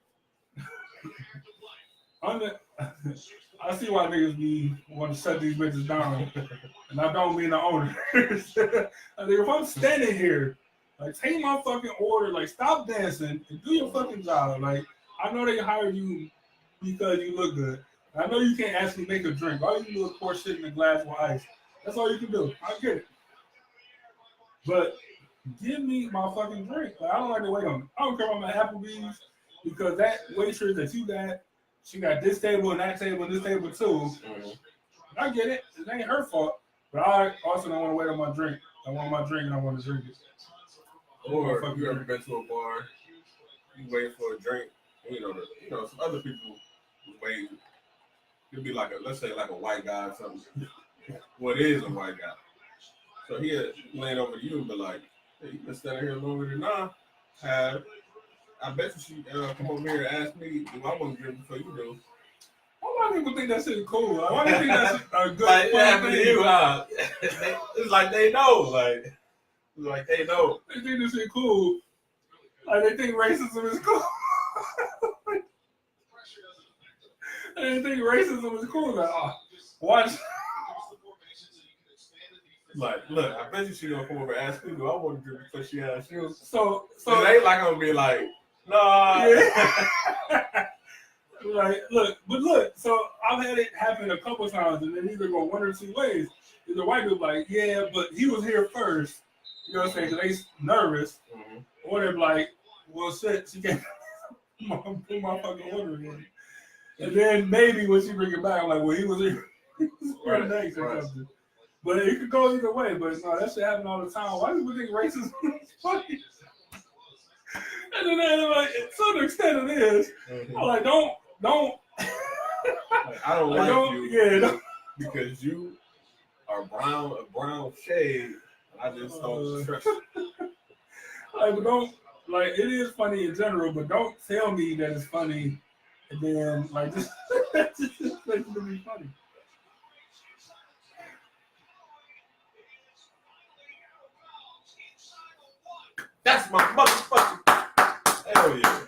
I see why niggas be want to shut these bitches down, and I don't mean the owners. Like, if I'm standing here, like, take my fucking order, like, stop dancing and do your fucking job. Like, I know they hired you because you look good. I know you can't actually make a drink. All you can do is pour shit in a glass with ice. That's all you can do. I get it. But give me my fucking drink. Like, I don't like to wait on it. I don't care about my Applebee's because that waitress that you got, she got this table and that table and this table too. Mm-hmm. I get it. It ain't her fault. But I also don't want to wait on my drink. I want my drink and I want to drink it. Or you ever been to a bar, you wait for a drink, and some other people wait. It'd be like let's say like a white guy or something. Well, it is a white guy. So he'll lean over to you and be like, "Hey, you been standing here longer than I have. I bet you she come over here and ask me, do I want to drink before you do?" Why do people think that shit cool? Why do you think that's a good like, fun thing? It's like they know. Like they know. They think this shit cool. Like, they think racism is cool. They think racism is cool. Like, watch. Like, look, I bet you she gonna come over and ask me, do I want to drink before she asks you? So it ain't like I'm gonna be like, nah. Yeah. Like, look, so I've had it happen a couple times, and then either go one or two ways. Either white people like, yeah, but he was here first. You know what I'm saying? Because they nervous. Mm-hmm. Or they're like, well, shit, she can't put my fucking order in. And then maybe when she bring it back, I'm like, well, he was here next or something. But it could go either way. But no, that shit happen all the time. Why do people think racism is funny? And then they're like, to an extent it is. Mm-hmm. I'm like, don't. Like, I don't like you. Yeah, because you are a brown shade. I just don't trust you. Like, don't, like, it is funny in general, but don't tell me that it's funny and then, like, just make it to be funny. That's my motherfucking. Hell yeah.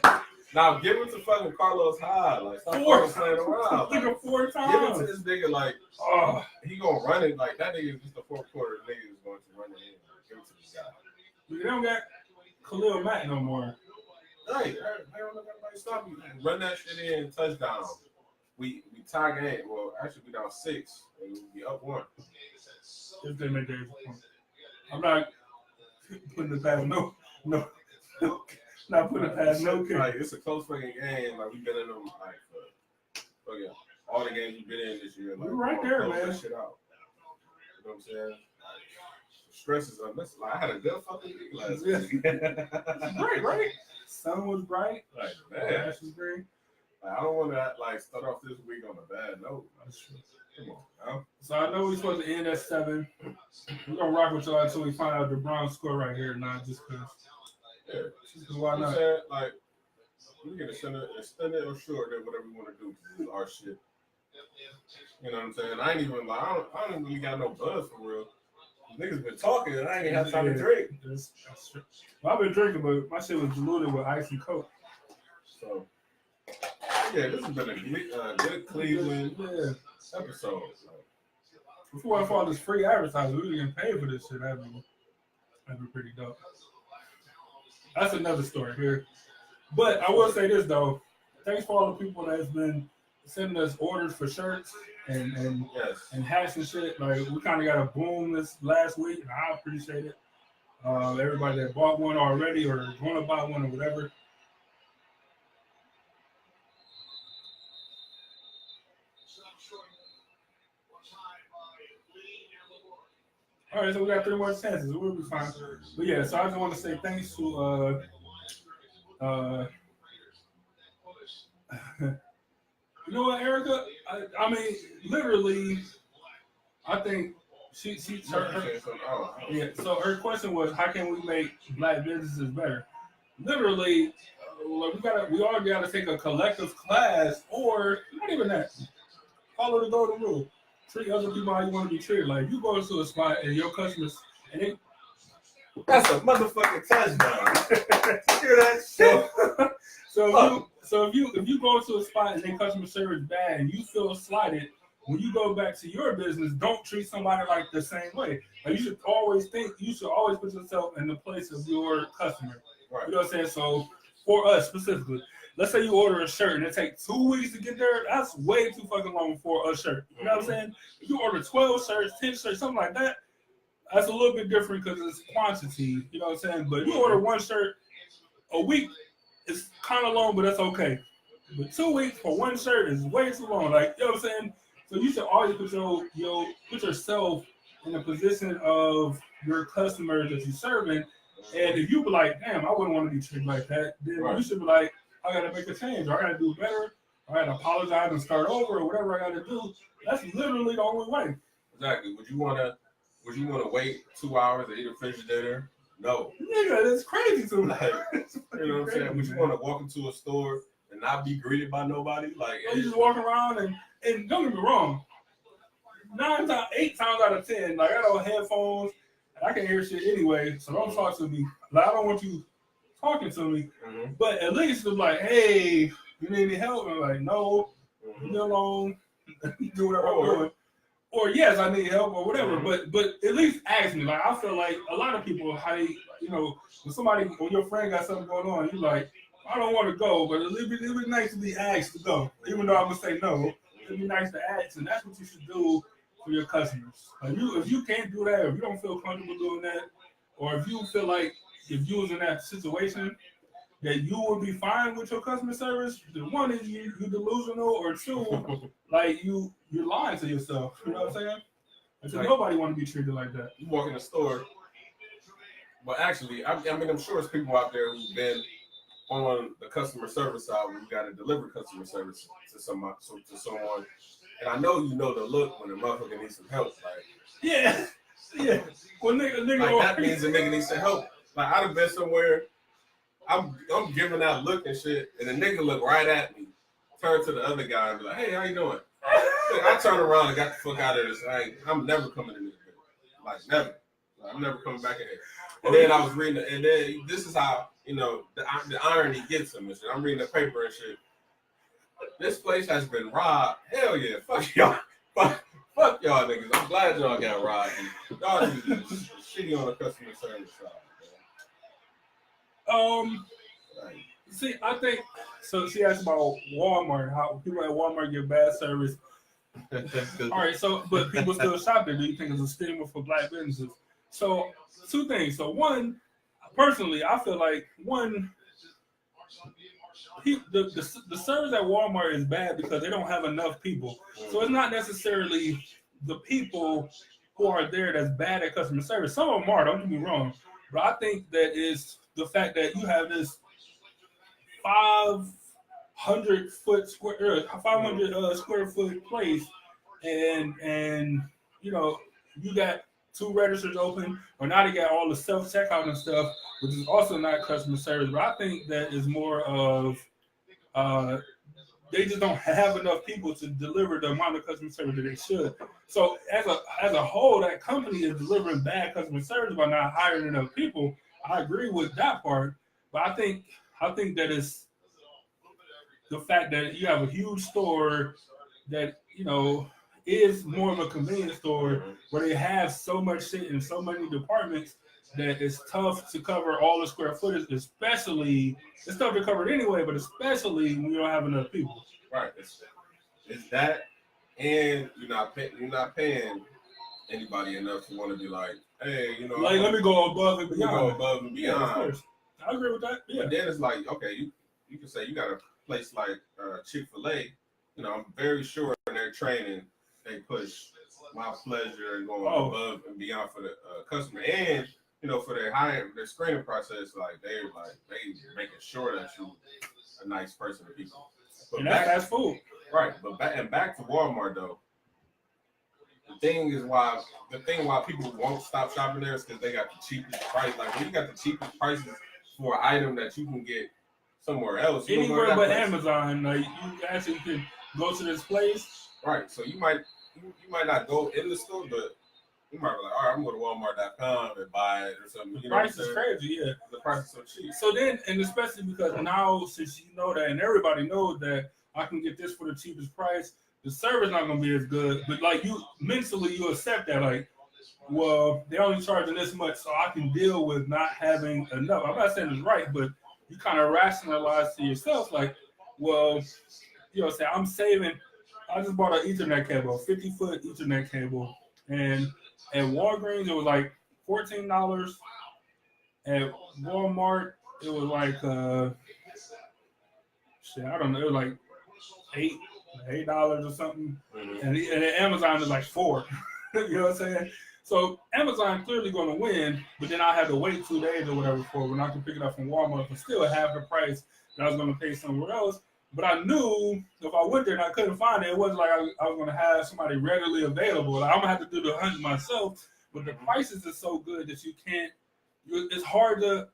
Now give it to fucking Carlos Hyde. Like, stop playing around. Like, 4 times. Give it to this nigga, like, he gonna run it. Like, that nigga is just the fourth quarter nigga is going to run it in. Give it to this guy. They don't got Khalil Mack no more. Hey, they don't let anybody stop you. Run that shit in, touchdown. We tie game. Well, actually, we down 6. And we'll be up 1. If they make their point. I'm not putting it past no. Not putting it past no kid. Like, it's a close fucking game. Like, we've been in them, like, fucking all the games we've been in this year. Like, we're right there, man. That shit out. You know what I'm saying? Like, stress is unnecessary. Like, I had a good fucking week last week. Right? Sun was bright. Like, man. Grass was green. Like, I don't want to, like, start off this week on a bad note. Come on, now. So I know we're supposed to end at 7. We're going to rock with y'all until we find out the Browns score right here, not just because. Yeah. Why not? Like, we can extend it or short it, whatever we want to do. This is our shit. You know what I'm saying? I ain't even like I don't even really got no buzz for real. Niggas been talking and I ain't even have time to drink. That's true. Well, I've been drinking, but my shit was diluted with ice and coke. So yeah, this has been a good Cleveland episode. Before I follow this free advertising, we didn't pay for this shit. That'd be pretty dope. That's another story here. But I will say this though. Thanks for all the people that's been sending us orders for shirts and hats and shit. Like we kind of got a boom this last week, and I appreciate it. Everybody that bought one already or going to buy one or whatever. All right, so we got 3 more chances. We'll be fine. But yeah, so I just want to say thanks to you know what, Erica? I mean, literally, I think yeah. So her question was, how can we make black businesses better? Literally, we all got to take a collective class, or not even that. Follow the golden rule. Treat other people how you want to be treated. Like you go into a spot and your customers, and they. That's a motherfucking touchdown. Hear that shit? So if you go to a spot and their customer service bad and you feel slighted, when you go back to your business, don't treat somebody like the same way. Like you should always put yourself in the place of your customer. Right. You know what I'm saying? So for us specifically, let's say you order a shirt and it takes 2 weeks to get there. That's way too fucking long for a shirt. You know what I'm saying? If you order 12 shirts, 10 shirts, something like that, that's a little bit different because it's quantity. You know what I'm saying? But if you order one shirt a week, it's kind of long, but that's okay. But 2 weeks for one shirt is way too long. Like, you know what I'm saying? So you should always put yourself in the position of your customers that you're serving. And if you be like, damn, I wouldn't want to be treated like that, then you should be like, I got to make a change, or I got to do better, or I got to apologize and start over, or whatever I got to do. That's literally the only way. Exactly. Would you want to wait 2 hours to eat a fish dinner? No. Nigga, that's crazy to me. Like, you know what I'm saying? Would you want to walk into a store and not be greeted by nobody? Like, you just walk around and don't get me wrong. 8 times out of 10, like I got on headphones and I can hear shit anyway, so don't talk to me. Like I don't want you talking to me, but at least it's like, hey, you need any help? And I'm like, no, leave me alone. Do whatever I'm doing. Or yes, I need help or whatever, but at least ask me. Like I feel like a lot of people, when your friend got something going on, you like, I don't want to go, but it'd be nice to be asked to go. Even though I'm gonna say no, it'd be nice to ask, and that's what you should do for your customers. Like if you can't do that, if you don't feel comfortable doing that, or if you feel like if you was in that situation that you would be fine with your customer service, the one is you delusional, or two, like you're lying to yourself. You know what I'm saying? Because nobody want to be treated like that. You walk in the store, but actually, I mean, I'm sure there's people out there who've been on the customer service side where you got to deliver customer service to someone, and I know you know the look when the motherfucker needs some help. Like, yeah. Well, nigga, like that means the nigga needs some help. Like I'd have been somewhere. I'm giving out look and shit, and the nigga look right at me, turn to the other guy and be like, hey, how you doing? I turn around and got the fuck out of this. I'm never coming in this bitch. Like, never. Like, I'm never coming back in here. And then I was reading, and then this is how, the irony gets him and shit. I'm reading the paper and shit. This place has been robbed. Hell yeah. Fuck y'all. Fuck y'all niggas. I'm glad y'all got robbed. Y'all niggas is shitty on the customer service side. See, I think so. She asked about Walmart, how people at Walmart give bad service. All right, so but people still shop there. Do you think it's a stigma for black businesses? So 2 things. So one, personally, I feel like the service at Walmart is bad because they don't have enough people. So it's not necessarily the people who are there that's bad at customer service. Some of them are. Don't get me wrong, but I think that is the fact that you have this 500 square foot place, and you got 2 registers open, or now they got all the self checkout and stuff, which is also not customer service. But I think that is more of they just don't have enough people to deliver the amount of customer service that they should. So as a whole, that company is delivering bad customer service by not hiring enough people. I agree with that part, but I think that it's the fact that you have a huge store that is more of a convenience store where they have so much shit in so many departments that it's tough to cover all the square footage, especially it's tough to cover it anyway, but especially when you don't have enough people. Right. It's that, and you're not paying anybody enough to want to be like, hey, like let me go above and let me beyond. go above and Yeah, of beyond. course. I agree with that. Yeah. But then it's like, okay, you can say you got a place like Chick-fil-A. I'm very sure in their training they push my pleasure and going above and beyond for the customer, and for their screening process, like they making sure that you're a nice person to people. But and that's fast food, right? But back to Walmart though. The thing why people won't stop shopping there is because they got the cheapest price. Like when you got the cheapest prices for an item that you can get somewhere else, anywhere but Amazon, like you actually can go to this place. Right. So you might not go in the store, but you might be like, all right, I'm going to Walmart.com and buy it or something. The price is crazy, yeah. The price is so cheap. So then, and especially because now, since you know that, and everybody knows that I can get this for the cheapest price, the service not going to be as good. But like you accept that, like, well, they're only charging this much, so I can deal with not having enough. I'm not saying it's right, but you kind of rationalize to yourself, like, well, say I'm saving. I just bought an Ethernet cable, 50-foot Ethernet cable, and at Walgreens it was like $14. At Walmart it was like I don't know, it was like $8 or something, and at Amazon it's like $4. You know what I'm saying? So Amazon clearly going to win, but then I had to wait 2 days or whatever for when I could pick it up from Walmart for still half the price that I was going to pay somewhere else. But I knew if I went there and I couldn't find it, it wasn't like I was going to have somebody readily available. Like, I'm going to have to do the hunt myself. But the prices are so good that you can't, it's hard to,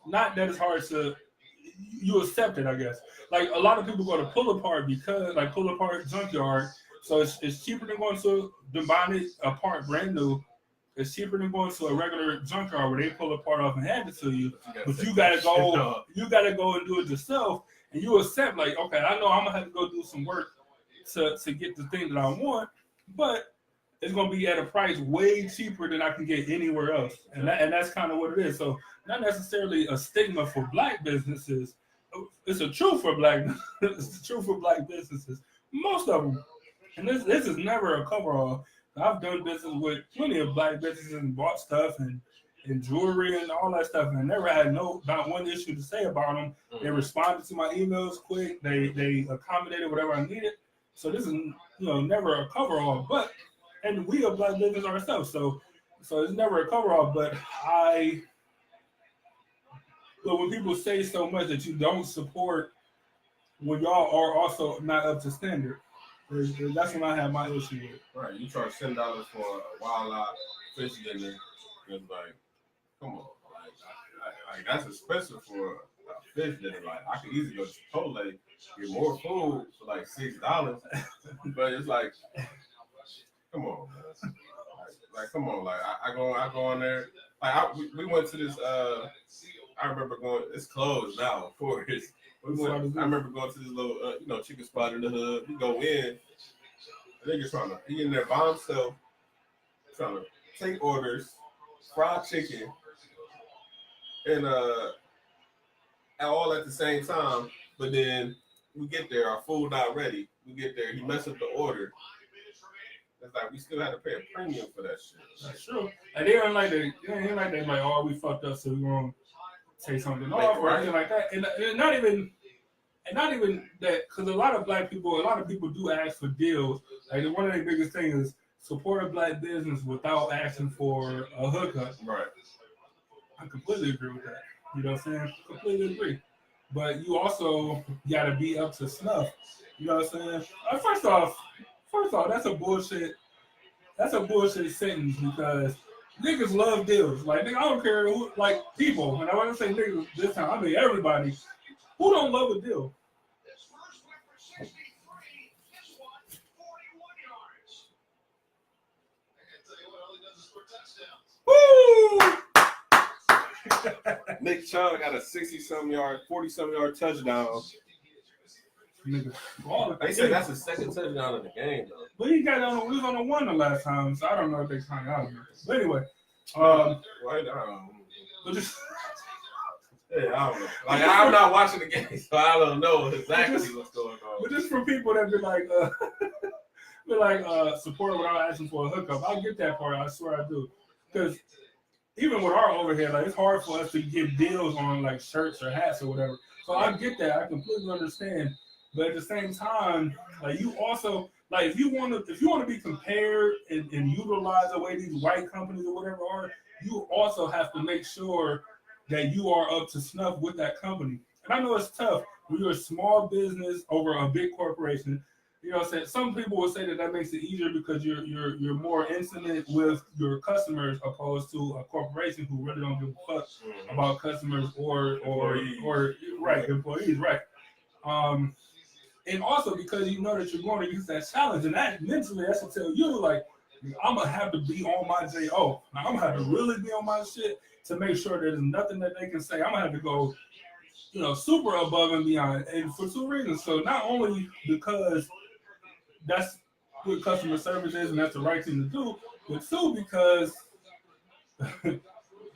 not that it's hard to, you accept it, I guess. Like a lot of people go to Pull Apart because, like Pull Apart Junkyard, so it's cheaper than buying it apart brand new. It's cheaper than going to a regular junkyard where they pull apart off and hand it to you. But you gotta go and do it yourself, and you accept like, okay, I know I'm gonna have to go do some work to get the thing that I want, but it's gonna be at a price way cheaper than I can get anywhere else, and that's kind of what it is. So not necessarily a stigma for black businesses. It's a truth for black. It's the truth for black businesses. Most of them, and this is never a coverall. I've done business with plenty of black businesses and bought stuff and jewelry and all that stuff, and I never had not one issue to say about them. They responded to my emails quick. They accommodated whatever I needed. So this is never a coverall, and we are black business ourselves. So it's never a coverall. But when people say so much that you don't support when y'all are also not up to standard. That's when I have my issue with. Right, you charge $10 for a wildlife fish dinner. It's like, come on, like that's expensive for a fish dinner. Like I could easily go to Chipotle, get more food for like $6, but it's like, come on, man. Like come on, like I go in there. Like we went to this. I remember going. It's closed now, of course. I remember going to this little, chicken spot in the hood. We go in, and he in there by himself, trying to take orders, fried chicken, and all at the same time. But then we get there, our food not ready. We get there, he messed up the order. It's like we still had to pay a premium for that shit. That's true. And they ain't like they like, oh, we fucked up, so we're gonna take something off or anything like that. And not even that, because a lot of people do ask for deals. Like one of the biggest things is support a black business without asking for a hookup. Right. I completely agree with that. You know what I'm saying? Completely agree. But you also got to be up to snuff. You know what I'm saying? First off, that's a bullshit. That's a bullshit sentence because niggas love deals. Like, nigga, I don't care who, like, people. And I want to say niggas this time, I mean everybody. Who don't love a deal? Nick Chubb got a 60-some yard, 40-some yard touchdown. Nigga, They said that's the second touchdown of the game, though. But he was on the one the last time, so I don't know if they kind of out of it. But anyway, Right now. but just Yeah, I don't know. Like, I'm not watching the game, so I don't know exactly what's going on. but just for people that be like support without asking for a hookup, I get that part. I swear I do, because even with our overhead, like it's hard for us to give deals on like shirts or hats or whatever. So I get that. I completely understand. But at the same time, like you also like if you want to be compared and utilize the way these white companies or whatever are, you also have to make sure that you are up to snuff with that company. And I know it's tough when you're a small business over a big corporation. You know what I'm saying? Some people will say that makes it easier because you're more intimate with your customers opposed to a corporation who really don't give a fuck about customers or right, employees, right. And also because you know that you're going to use that challenge, and that mentally that should tell you like I'm gonna have to be on my JO. Now, I'm gonna have to really be on my shit to make sure there's nothing that they can say. I'm gonna have to go, super above and beyond, and for two reasons. So not only because that's what customer service is, and that's the right thing to do, but two because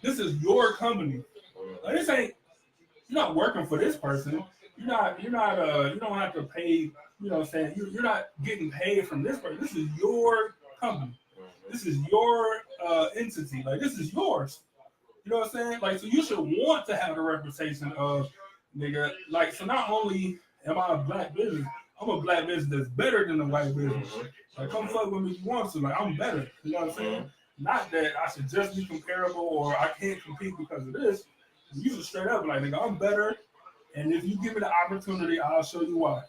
this is your company. Like, this ain't you're not working for this person. You don't have to pay, you know what I'm saying? You're not getting paid from this person. This is your company. This is your entity. Like, this is yours. You know what I'm saying? Like, so you should want to have the reputation of, nigga, like, so not only am I a black business, I'm a black business that's better than the white business. Like, come fuck with me if you want to. Like, I'm better. You know what I'm saying? Not that I should just be comparable or I can't compete because of this. You should straight up like, nigga, I'm better. And if you give me the opportunity, I'll show you why.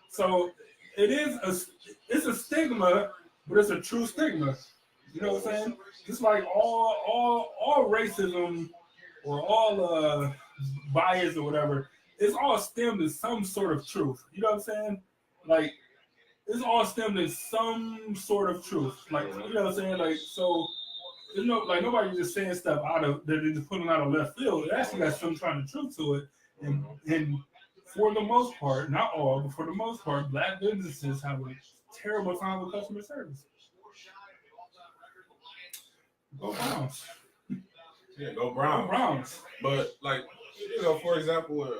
So it's a stigma, but it's a true stigma. You know what I'm saying? Just like all racism or all bias or whatever, it's all stemmed in some sort of truth. You know what I'm saying? Like it's all stemmed in some sort of truth. Like you know what I'm saying? Like so. Like nobody just saying stuff out of that they just putting out of left field. It actually got some kind of truth to it. And for the most part, not all, but for the most part, black businesses have a terrible time with customer service. Go Browns. Yeah, go Browns. Go Browns. But like, for example,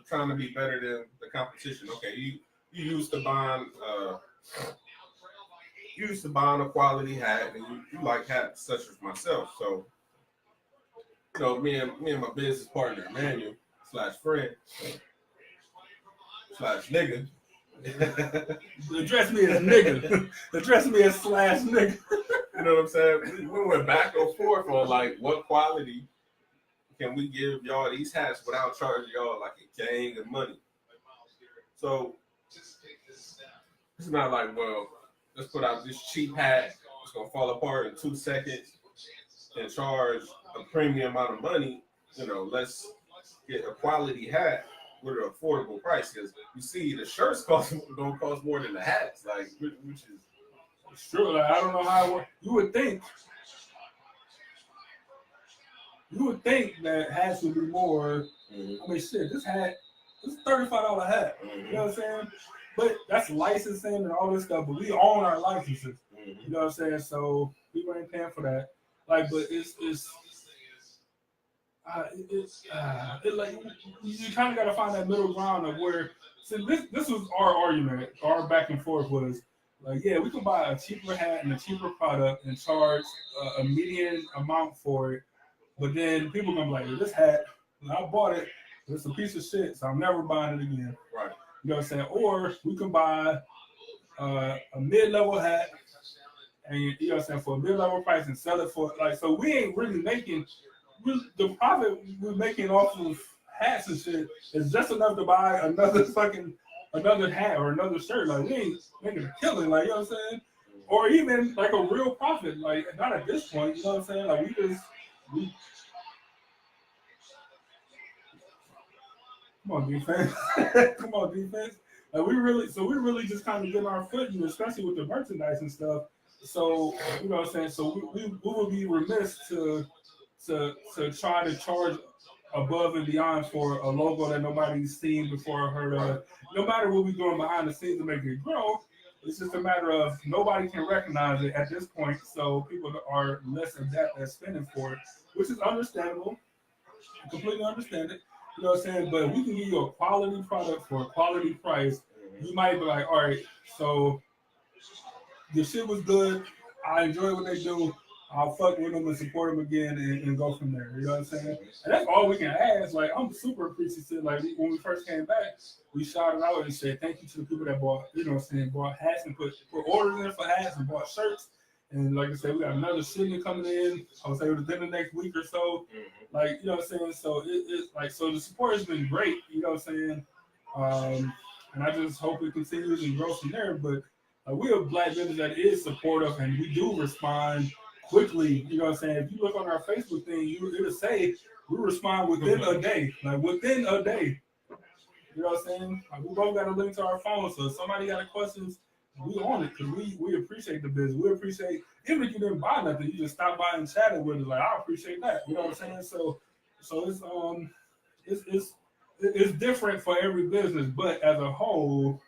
trying to be better than the competition. Okay, you used to buying a quality hat, and you like hats such as myself. So, me and my business partner, Emmanuel / friend / nigga. Address me as nigga. Address me as / nigga. You know what I'm saying? We went back and forth on like what quality can we give y'all these hats without charging y'all like a gang of money. So it's not like, well, let's put out this cheap hat. It's gonna fall apart in 2 seconds and charge a premium amount of money. Let's get a quality hat with an affordable price. Because you see, the shirts don't cost more than the hats. Like, which is true. Like, I don't know how it works. You would think that hats would be more. I mean, shit, this hat, this is $35 hat. You know what I'm saying? But that's licensing and all this stuff. But we own our licenses. You know what I'm saying? So people ain't paying for that. Like, but it's like you kind of got to find that middle ground of where. So this was our argument. Our back and forth was like, yeah, we can buy a cheaper hat and a cheaper product and charge a median amount for it. But then people gonna be like, this hat, I bought it, but it's a piece of shit, so I'm never buying it again. Right. You know what I'm saying? Or we can buy a mid-level hat, and you know what I'm saying, for a mid-level price and sell it for like. So we ain't really making the profit we're making off of hats and shit is just enough to buy another hat or another shirt. Like we ain't making a killing, like you know what I'm saying? Or even like a real profit, like not at this point. You know what I'm saying? Like we come on, defense. Come on, defense. Like we really just kind of getting our foot in, especially with the merchandise and stuff. So, you know what I'm saying? So we would be remiss to to try to charge above and beyond for a logo that nobody's seen before or heard of. No matter what we're doing behind the scenes to make it grow, it's just a matter of nobody can recognize it at this point, so people are less adept at spending for it, which is understandable. I completely understand it. You know what I'm saying? But we can give you a quality product for a quality price. You might be like, all right, so the shit was good. I enjoy what they do. I'll fuck with them and support them again and go from there. You know what I'm saying? And that's all we can ask. Like, I'm super appreciative. Like, when we first came back, we shouted out and said thank you to the people that bought, you know what I'm saying, bought hats and put orders in for hats and bought shirts. And like I said, we got another shipment coming in. I would say within the next week or so. Like, you know what I'm saying? So it's like, so the support has been great. You know what I'm saying? And I just hope it continues and grows from there. But we're a black business that is supportive and we do respond quickly. You know what I'm saying? If you look on our Facebook thing, it'll say we respond within a day. Like within a day. You know what I'm saying? Like, we both got a link to our phone. So if somebody got questions, we on it because we appreciate the business. We appreciate, even if you didn't buy nothing, you just stop by and chatted with us. Like, I appreciate that. You know what I'm saying? So it's different for every business, but as a whole,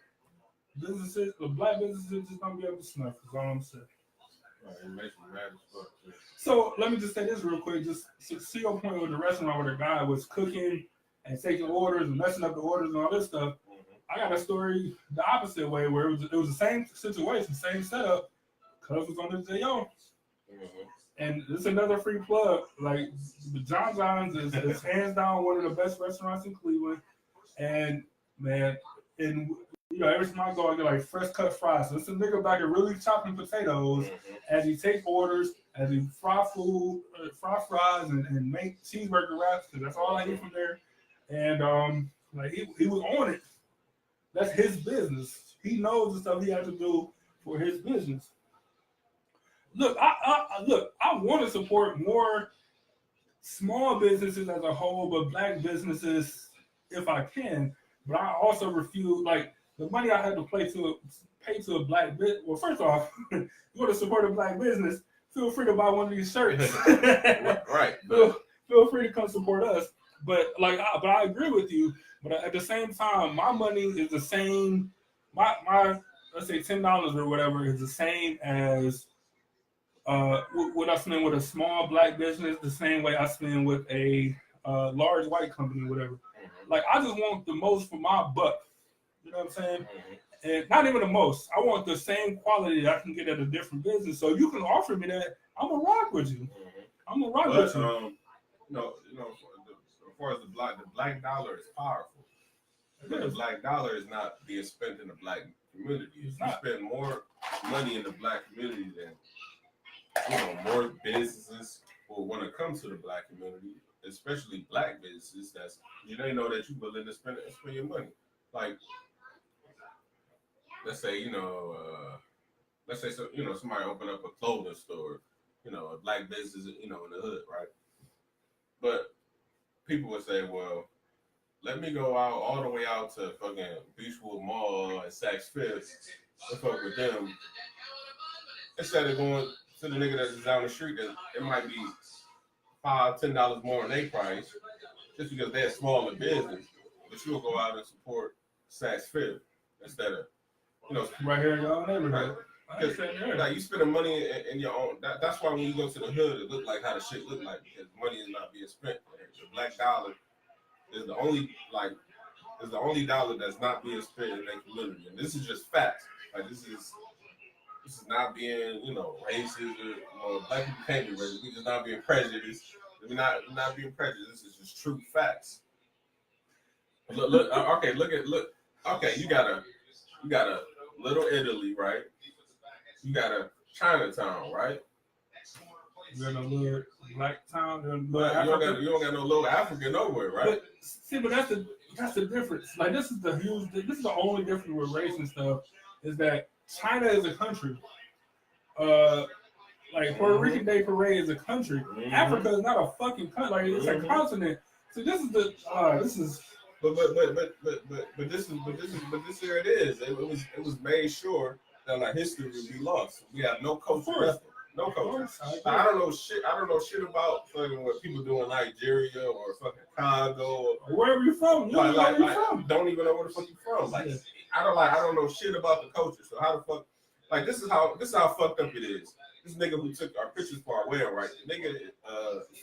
businesses, the black businesses just don't be able to snuff. That's all I'm saying. It makes me mad as fuck. So let me just say this real quick. Just to see your point with the restaurant where the guy was cooking and taking orders and messing up the orders and all this stuff. I got a story the opposite way where it was the same situation, same setup. Cuz was on the JO. And this is another free plug. Like, John John's is hands down one of the best restaurants in Cleveland. And man, and you know, every time I go, I get like fresh cut fries. So it's a nigga back there really chopping potatoes as he take orders, as he fry food, fry fries, and make cheeseburger wraps, because that's all I eat from there. And like he was on it. That's his business. He knows the stuff he has to do for his business. Look, I want to support more small businesses as a whole, but black businesses if I can. But I also refuse, like, the money I had to pay to a black business. Well, first off, you want to support a black business, feel free to buy one of these shirts. Right. Feel free to come support us. But I agree with you. But at the same time, my money is the same. My let's say $10 or whatever is the same as what I spend with a small black business. The same way I spend with a large white company, whatever. Like, I just want the most for my buck. You know what I'm saying? And not even the most. I want the same quality that I can get at a different business. So you can offer me that. I'm gonna rock with you. I'm gonna rock with you. As far as the black dollar is powerful. But the black dollar is not being spent in the black community. If you spend more money in the black community, then more businesses will want to come to the black community, especially black businesses. They know that you're willing to spend your money. Like, let's say somebody open up a clothing store, a black business, in the hood, right? But people would say, well, let me go out all the way out to fucking Beechwood Mall and Saks Fifth and fuck with them, instead of going to the nigga that's down the street that it might be $5-10 more in their price, just because they're a smaller business, but you'll go out and support Saks Fifth instead of, right here in your own neighborhood. Like, you spending money in your own. That's why when you go to the hood, it look like how the shit look like, because money is not being spent. The black dollar is the only dollar that's not being spent in their community, and this is just facts. Like, this is not being racist or black people can't be racist. We just not being prejudiced. We're not being prejudiced. This is just true facts. Look. Okay, you got a Little Italy, right? You got a Chinatown, right? You got a little black town. You don't got no little Africa nowhere, right? But that's the difference. Like, this is the only difference with race and stuff, is that China is a country. Like, Puerto Rican Day Parade is a country. Africa is not a fucking country. Like, it's a continent. So this is. But this here it is. It was made sure that our history would be lost. We have no culture left. No culture. I don't know shit. I don't know shit about fucking what people do in Nigeria or fucking Congo or wherever you from. You don't know where you from. Don't even know where the fuck you from. Like I don't know shit about the culture. So how the fuck? Like this is how fucked up it is. This nigga who took our pictures for our wedding, right? The nigga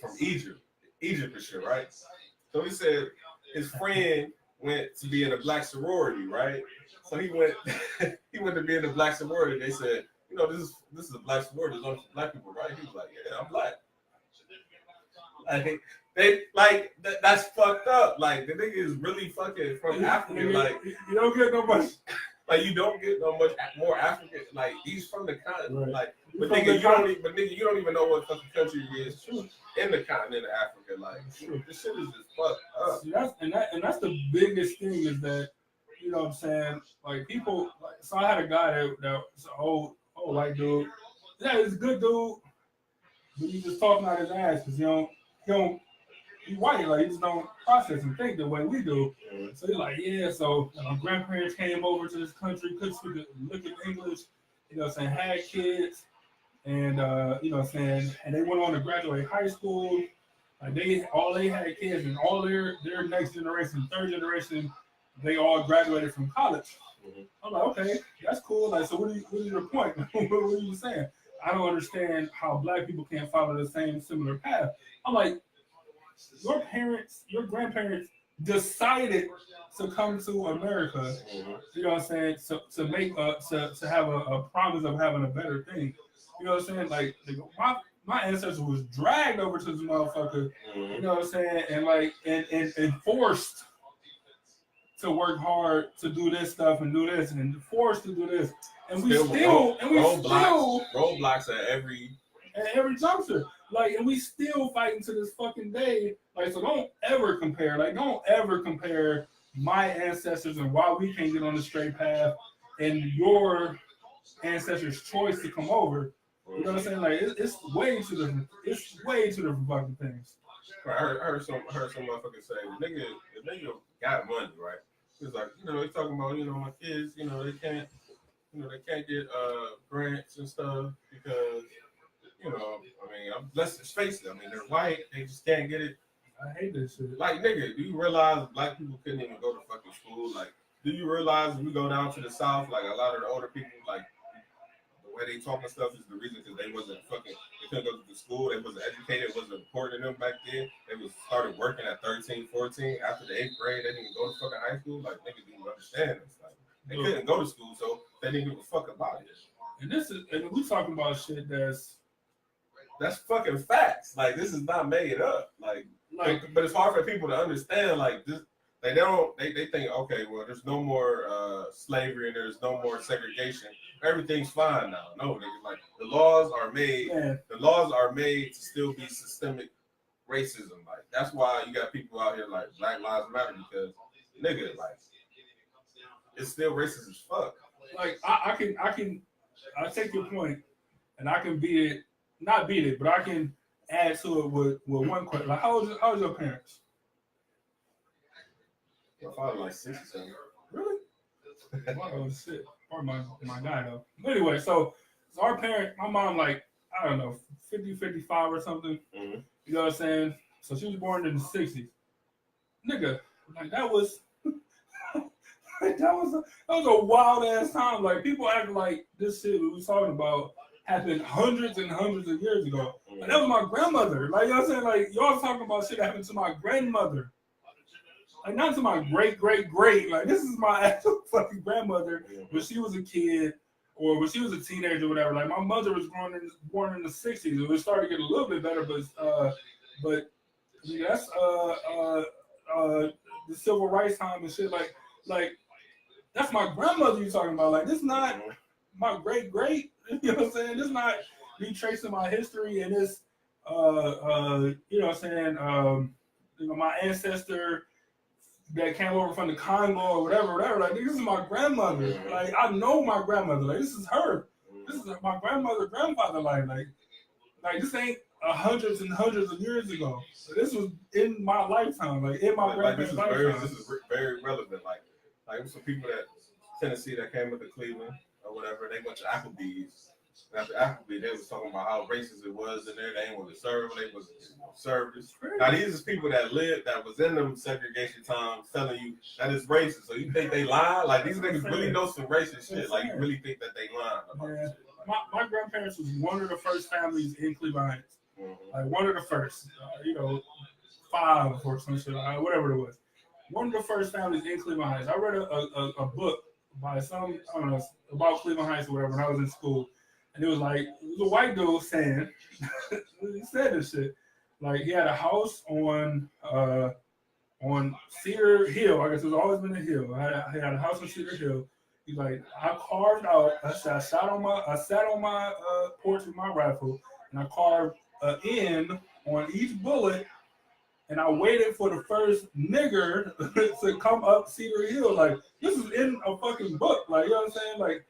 from Egypt and shit, right? So he said his friend went to be in a black sorority, right? So he went to be in the black sorority. They said, you know, this is a black sorority. There's only for black people, right? He was like, yeah, I'm black. That's fucked up. Like the nigga is really fucking from Africa. Like you don't get no much. Like you don't get no much more African. Like he's from the continent. Right. Like, but nigga, you don't even know what fucking country he is in the continent of Africa. Like this shit is just fucked up. See, that's the biggest thing is that, you know what I'm saying? Like people, like, so I had a guy that was an old white dude. Yeah, he's a good dude, but you just talking out his ass because he white, like he just don't process and think the way we do. So he's like, yeah, so my grandparents came over to this country, couldn't speak a lick of English, you know what I'm saying, had kids, and you know what I'm saying, and they went on to graduate high school. Like they had kids, and all their next generation, third generation, they all graduated from college. I'm like, okay, that's cool. Like, so what is your point? What are you saying? I don't understand how black people can't follow the same similar path. I'm like, your grandparents decided to come to America, you know what I'm saying, to make to have a promise of having a better thing. You know what I'm saying? Like my ancestor was dragged over to this motherfucker, you know what I'm saying, and like and forced to work hard to do this stuff and do this and forced to do this. And we still roadblocks at every juncture. Like, and we still fighting to this fucking day. Like, so don't ever compare my ancestors and why we can't get on the straight path and your ancestors' choice to come over. You know what I'm saying? Like, it's way too different. It's way too different fucking things. I heard some motherfucker say, the nigga got money, right? He's like, you know, he's talking about, you know, my kids, you know, they can't get grants and stuff because, you know, I mean, let's just face it. I mean, they're white. They just can't get it. I hate this shit. Like, nigga, do you realize black people couldn't even go to fucking school? Like, do you realize when we go down to the South, like, a lot of the older people, like, the way they talk and stuff is the reason because they couldn't go to the school. They wasn't educated. It wasn't important to them back then. They started working at 13, 14. After the 8th grade, they didn't even go to fucking high school. Like, niggas didn't understand this. Like, they couldn't go to school, so they didn't give a fuck about it. And we talking about shit that's fucking facts. Like, this is not made up. Like, but it's hard for people to understand. Like, this, they think, okay, well, there's no more slavery and there's no more segregation. Everything's fine now. No, nigga, like the laws are made. Yeah. The laws are made to still be systemic racism. Like, that's why you got people out here like Black Lives Matter because, nigga, like, it's still racist as fuck. Like, I take your point, and I can not beat it, but I can add to it with one question. Like, how was your parents? My father like 67. Really? Oh shit. Or my guy though. But anyway, so our parent, my mom, like, I don't know, 50, 55 or something. Mm-hmm. You know what I'm saying? So she was born in the 60s. Nigga, like that was a wild ass time. Like, people act like this shit we was talking about happened hundreds and hundreds of years ago. Like, that was my grandmother. Like, you know what I'm saying? Like, y'all talking about shit that happened to my grandmother. Like, not to my great. Like, this is my actual fucking grandmother when she was a kid or when she was a teenager or whatever. Like, my mother was born in the 60s. It started getting a little bit better, but yeah, that's the civil rights time and shit. Like that's my grandmother you talking about. Like, this not my great. You know what I'm saying? This not me tracing my history and this you know what I'm saying, you know, my ancestor that came over from the Congo or whatever. Like, this is my grandmother. Like, I know my grandmother. Like, this is her. This is my grandfather. Like this ain't hundreds and hundreds of years ago. So this was in my lifetime. Like, in my grandparents' lifetime. This is very relevant. Like some people that Tennessee that came up to Cleveland or whatever, they went to Applebee's After Appleby, they was talking about how racist it was in there. They ain't want to serve. They was service. Now these is people that was in them segregation times telling you that it's racist. So you think they lying? Like these niggas really know some racist shit. Like you really think that they lying about this shit. My grandparents was one of the first families in Cleveland Heights. Like one of the first, 5 or some shit, whatever it was. One of the first families in Cleveland Heights. I read a book by some, I don't know, about Cleveland Heights or whatever when I was in school. And it was a white dude saying, he said this shit. Like he had a house on Cedar Hill. I guess it's always been a hill. I had a house on Cedar Hill. He's like, I carved out, I sat on my porch with my rifle, and I carved an N on each bullet, and I waited for the first nigger to come up Cedar Hill. Like, this is in a fucking book. Like, you know what I'm saying? Like,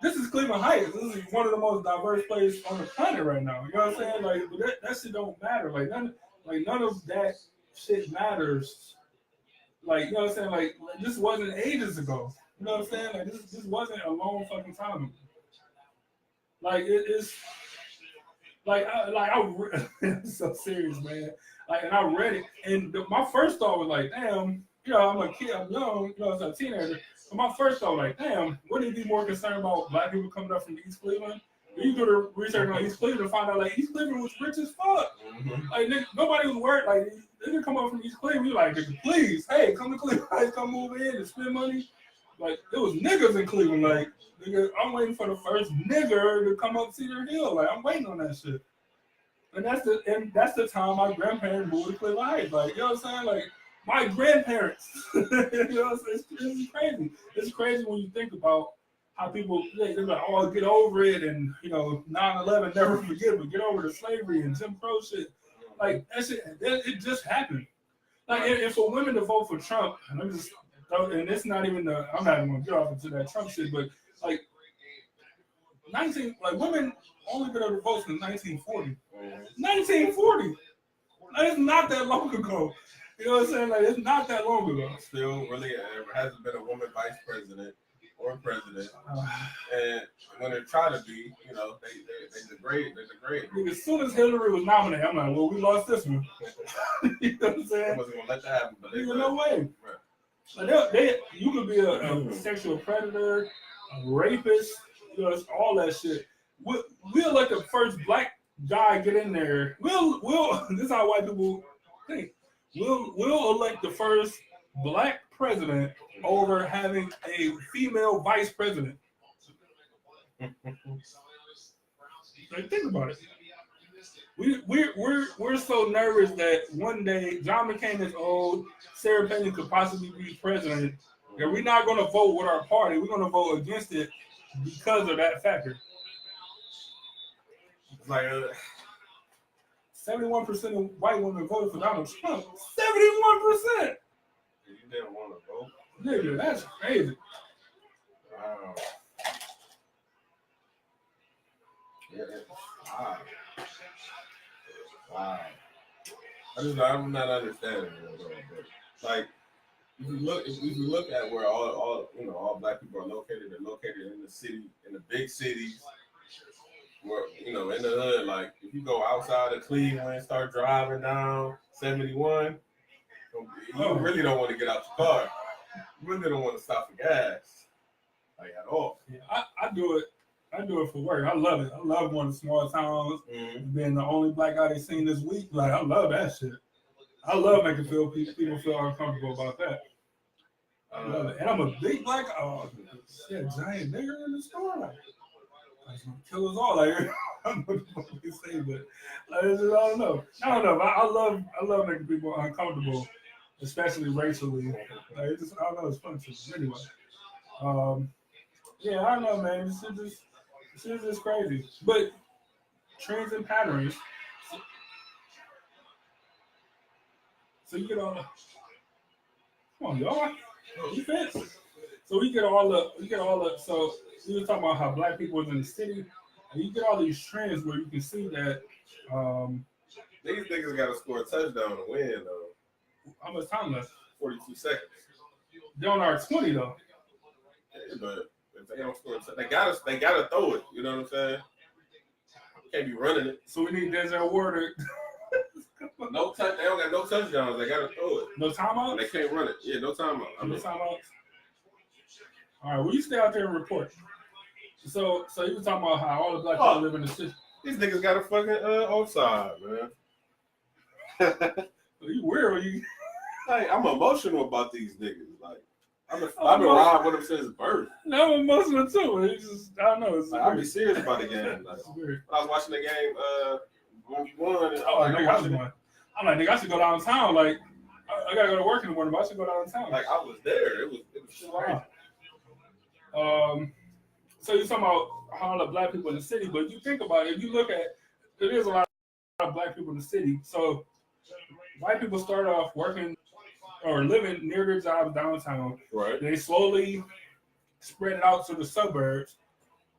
this is Cleveland Heights. This is one of the most diverse places on the planet right now. You know what I'm saying? Like, that shit don't matter. Like, none of that shit matters. Like, you know what I'm saying? Like this wasn't ages ago. You know what I'm saying? Like, this wasn't a long fucking time ago. Like, it's like, it's so serious, man. Like, and I read it, and my first thought was like, damn, I'm a kid, I'm young, as a teenager. But my first thought, like, damn, wouldn't he be more concerned about black people coming up from East Cleveland? You do the research on East Cleveland and find out, like, East Cleveland was rich as fuck. Like, nobody was worried. Like, they didn't come up from East Cleveland. You like, nigga, please, hey, come to Cleveland, come move in and spend money. Like, it was niggas in Cleveland. Like, nigga, I'm waiting for the first nigger to come up Cedar Hill. Like, I'm waiting on that shit. And that's the time my grandparents moved to Cleveland Heights. Like, you know what I'm saying? Like, my grandparents. You know what I'm saying? It's crazy. It's crazy when you think about how people, they're like, oh, get over it. And, 9/11, never forget, but get over the slavery and Jim Crow shit. Like, that shit, it just happened. Like, and for women to vote for Trump, and it's not even I'm not even going to get off into that Trump shit, but, like, women only been able to vote since 1940. 1940. That is not that long ago. You know what I'm saying? Like, it's not that long ago. Still, really, there hasn't been a woman vice president or president. And when they try to be, they degrade. As soon as Hillary was nominated, I'm like, well, we lost this one. You know what I'm saying? I wasn't going to let that happen. But no way. Like you could be a sexual predator, a rapist, all that shit. We'll let the first black guy get in there. We'll this is how white people think. We'll elect the first black president over having a female vice president. Like, think about it. We're so nervous that one day John McCain is old, Sarah Palin could possibly be president, and we're not going to vote with our party. We're going to vote against it because of that factor. It's like 71% of white women voted for Donald Trump. 71%. You didn't want to vote? Nigga, that's crazy. Wow. Yeah. Wow. I'm not understanding it, but like if you look at where all black people are located, they're located in the city, in the big cities. Where, in the hood, like if you go outside of Cleveland, start driving down 71, you really don't want to get out your car. You really don't want to stop for gas, like at all. Yeah, I do it. I do it for work. I love it. I love going to small towns. Being the only black guy they seen this week, like I love that shit. I love making people feel uncomfortable about that. I love it. And I'm a big black. Shit, giant nigger in the store. Like, he's gonna kill us all. Like, I don't know what you say, but I don't know. But I love making people uncomfortable, especially racially. Like, I don't know, it's fun to me. Anyway, yeah, I don't know, man. This is just crazy. But trends and patterns. So you get all the. Come on, y'all. Defense. So we get all the. So we were talking about how black people was in the city, and you get all these trends where you can see that. These niggas got to score a touchdown to win, though. How much time left? 42 seconds. They're on our 20 though. Yeah, but if If they don't score, they gotta throw it. You know what I'm saying? Can't be running it. So we need Denzel Ward. No touch. They don't got no touchdowns. They gotta throw it. No timeouts. They can't run it. Yeah, no timeout. No timeouts. All right, well, you stay out there and report. So you were talking about how all the black people live in the city. These niggas got a fucking offside, man. You weird when you. Like, I'm emotional about these niggas. Like, I've been riding with them since birth. No, I'm emotional too. It's just, I don't know. It's like, I'll be serious about the game. Like, when I was watching the game, when we won, and I'm like, nigga, I should go downtown. Like, I gotta go to work in the morning, but I should go downtown. Like, I was there. It was crazy. So you're talking about all the black people in the city, but you think about it, if you look at, there is a lot of black people in the city. So white people start off working or living near their jobs downtown. Right. They slowly spread it out to the suburbs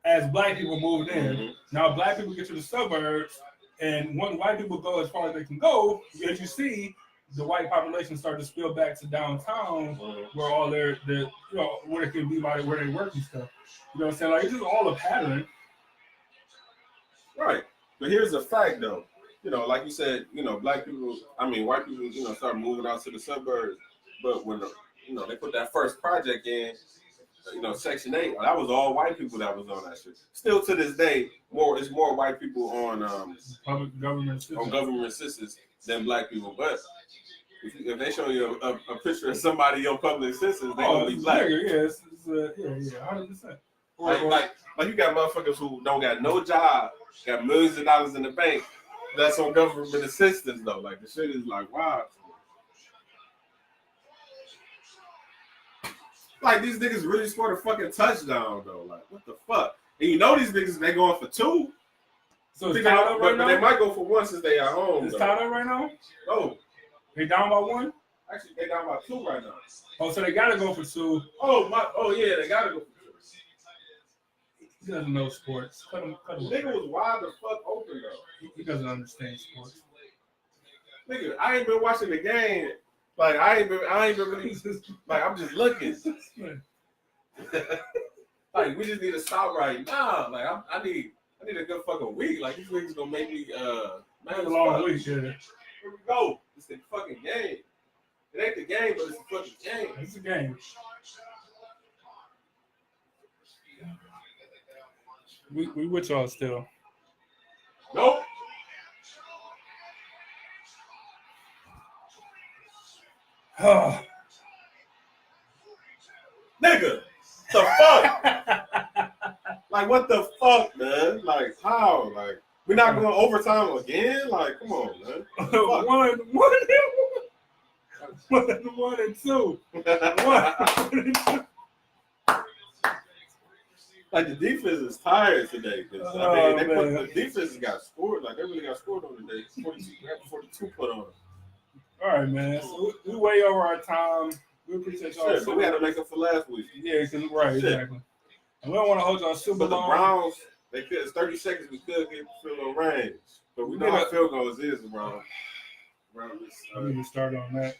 as black people moved in. Mm-hmm. Now black people get to the suburbs, and when white people go as far as they can go, as you see, the white population start to spill back to downtown, where all their where it can be like where they work and stuff. You know what I'm saying? Like, it's just all a pattern. Right. But here's the fact, though. You know, like you said, white people, start moving out to the suburbs. But when, they put that first project in, Section 8, that was all white people that was on that shit. Still to this day, it's more white people on public government assistance than black people. But if they show you a picture of somebody on public assistance, they gonna be black. Yeah, 100%. Like you got motherfuckers who don't got no job, got millions of dollars in the bank. That's on government assistance though. Like, the shit is like, wow. Like, these niggas really scored a fucking touchdown though. Like, what the fuck? And these niggas, they going for 2. So it's tied up right now? But they might go for 1 since they at home. It's tied up right now? No. They down by 1? Actually, they down by 2 right now. Oh, so they gotta go for 2. Oh yeah, they gotta go for 2. He doesn't know sports. Cut him. Nigga was wide the fuck open though. He doesn't understand sports. Nigga, I ain't been watching the game. Like, I ain't been really, like, I'm just looking. Like, we just need to stop right now. Like, I need a good fucking week. Like, these niggas gonna make me man, a long week, yeah. Here we go. It's the fucking game. It ain't the game, but it's the fucking game. It's a game. We with y'all still. Nope. Nigga, the fuck? Like, what the fuck, man? Like, how? Like, we're not going overtime again? Like, come on, man. One and two. Like, the defense is tired today. The defense got scored. Like, they really got scored on today. 42 put on them. All right, man. So we way over our time. We appreciate y'all. Shit, but we had to make up for last week. Yeah, exactly. And we don't want to hold y'all super long. The Browns, it's 30 seconds. We could get field goal range, but we know how field goals is around this. I need to start on that.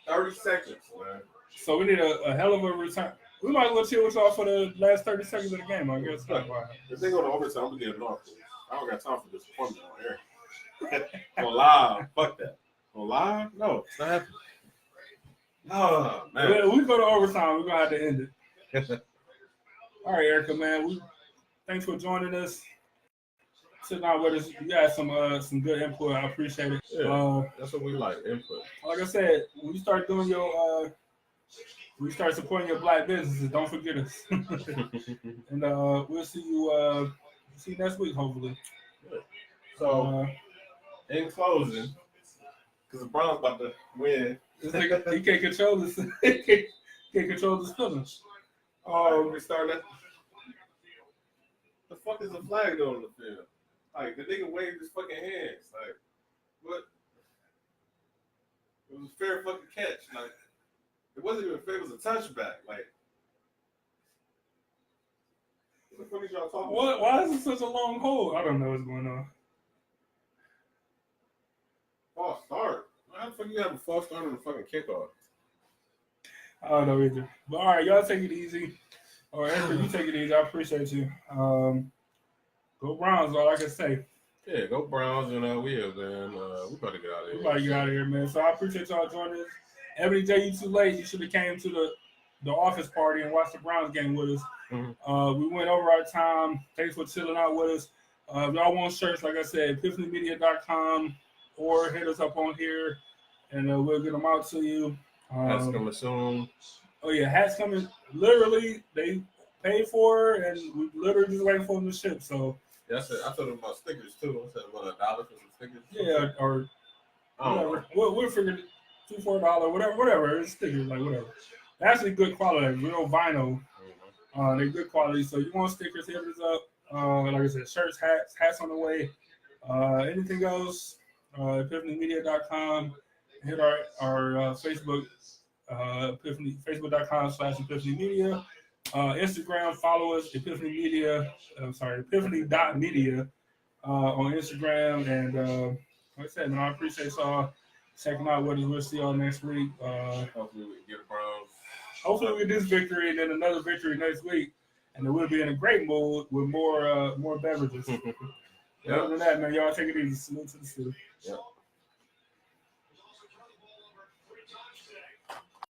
30 seconds, man. So we need a hell of a return. We might as well chill with y'all for the last 30 seconds of the game, I guess. If they go to overtime, we get it off. I don't got time for disappointment on air. On live, fuck that. On live? No, it's not happening. Oh, man. We go to overtime. We're going to have to end it. All right, Erica, man. Thanks for joining us. Sitting out with us. You got some good input. I appreciate it. Yeah, that's what we like, input. Like I said, when you start doing when you start supporting your black businesses, don't forget us. And we'll see you next week, hopefully. So, in closing, because the Browns about to win. He can't control this. He can't control his feelings. We started. The fuck is the flag doing on the field? Like, the nigga waved his fucking hands. Like, what? It was a fair fucking catch. Like, it wasn't even fair. It was a touchback. Like, what the fuck is y'all talking about? Why is it such a long hold? I don't know what's going on. False start. How the fuck you have a false start on the fucking kickoff? I don't know either. But all right, y'all take it easy. Or Andrew, you take it easy. I appreciate you. Go Browns, all I can say. Yeah, go Browns, and we have man. We about to get out of We here. about to get out of here, man. So I appreciate y'all joining us. Ebony J, you too late. You should have came to the office party and watched the Browns game with us. Mhm. We went over our time. Thanks for chilling out with us. If y'all want shirts, like I said, ePIFFanymedia.com or hit us up on here, and we'll get them out to you. That's coming soon. Oh yeah, hats coming. Literally, they paid for it, and we literally just waiting for them to ship. So Yeah, I told them about stickers too. I said, what, $1 for some stickers? yeah, or I don't whatever. know. We'll figure $2-4, whatever. It's stickers, like whatever. They're actually good quality, like real vinyl. They're good quality. So you want stickers? Hit us up. Like I said, shirts, hats on the way. Anything else? ePIFFanymedia.com. Hit our Facebook. Epiphany, Facebook.com/ePIFFanymedia. Instagram, follow us, Epiphany Media. Epiphany.media on Instagram. And like I said, man, I appreciate y'all checking out with us. We'll see y'all next week. Hopefully we get the Browns. Hopefully we get this victory and then another victory next week. And then we'll be in a great mood with more beverages. Yeah. Other than that, man, y'all take it easy. Salute to the city. Yeah.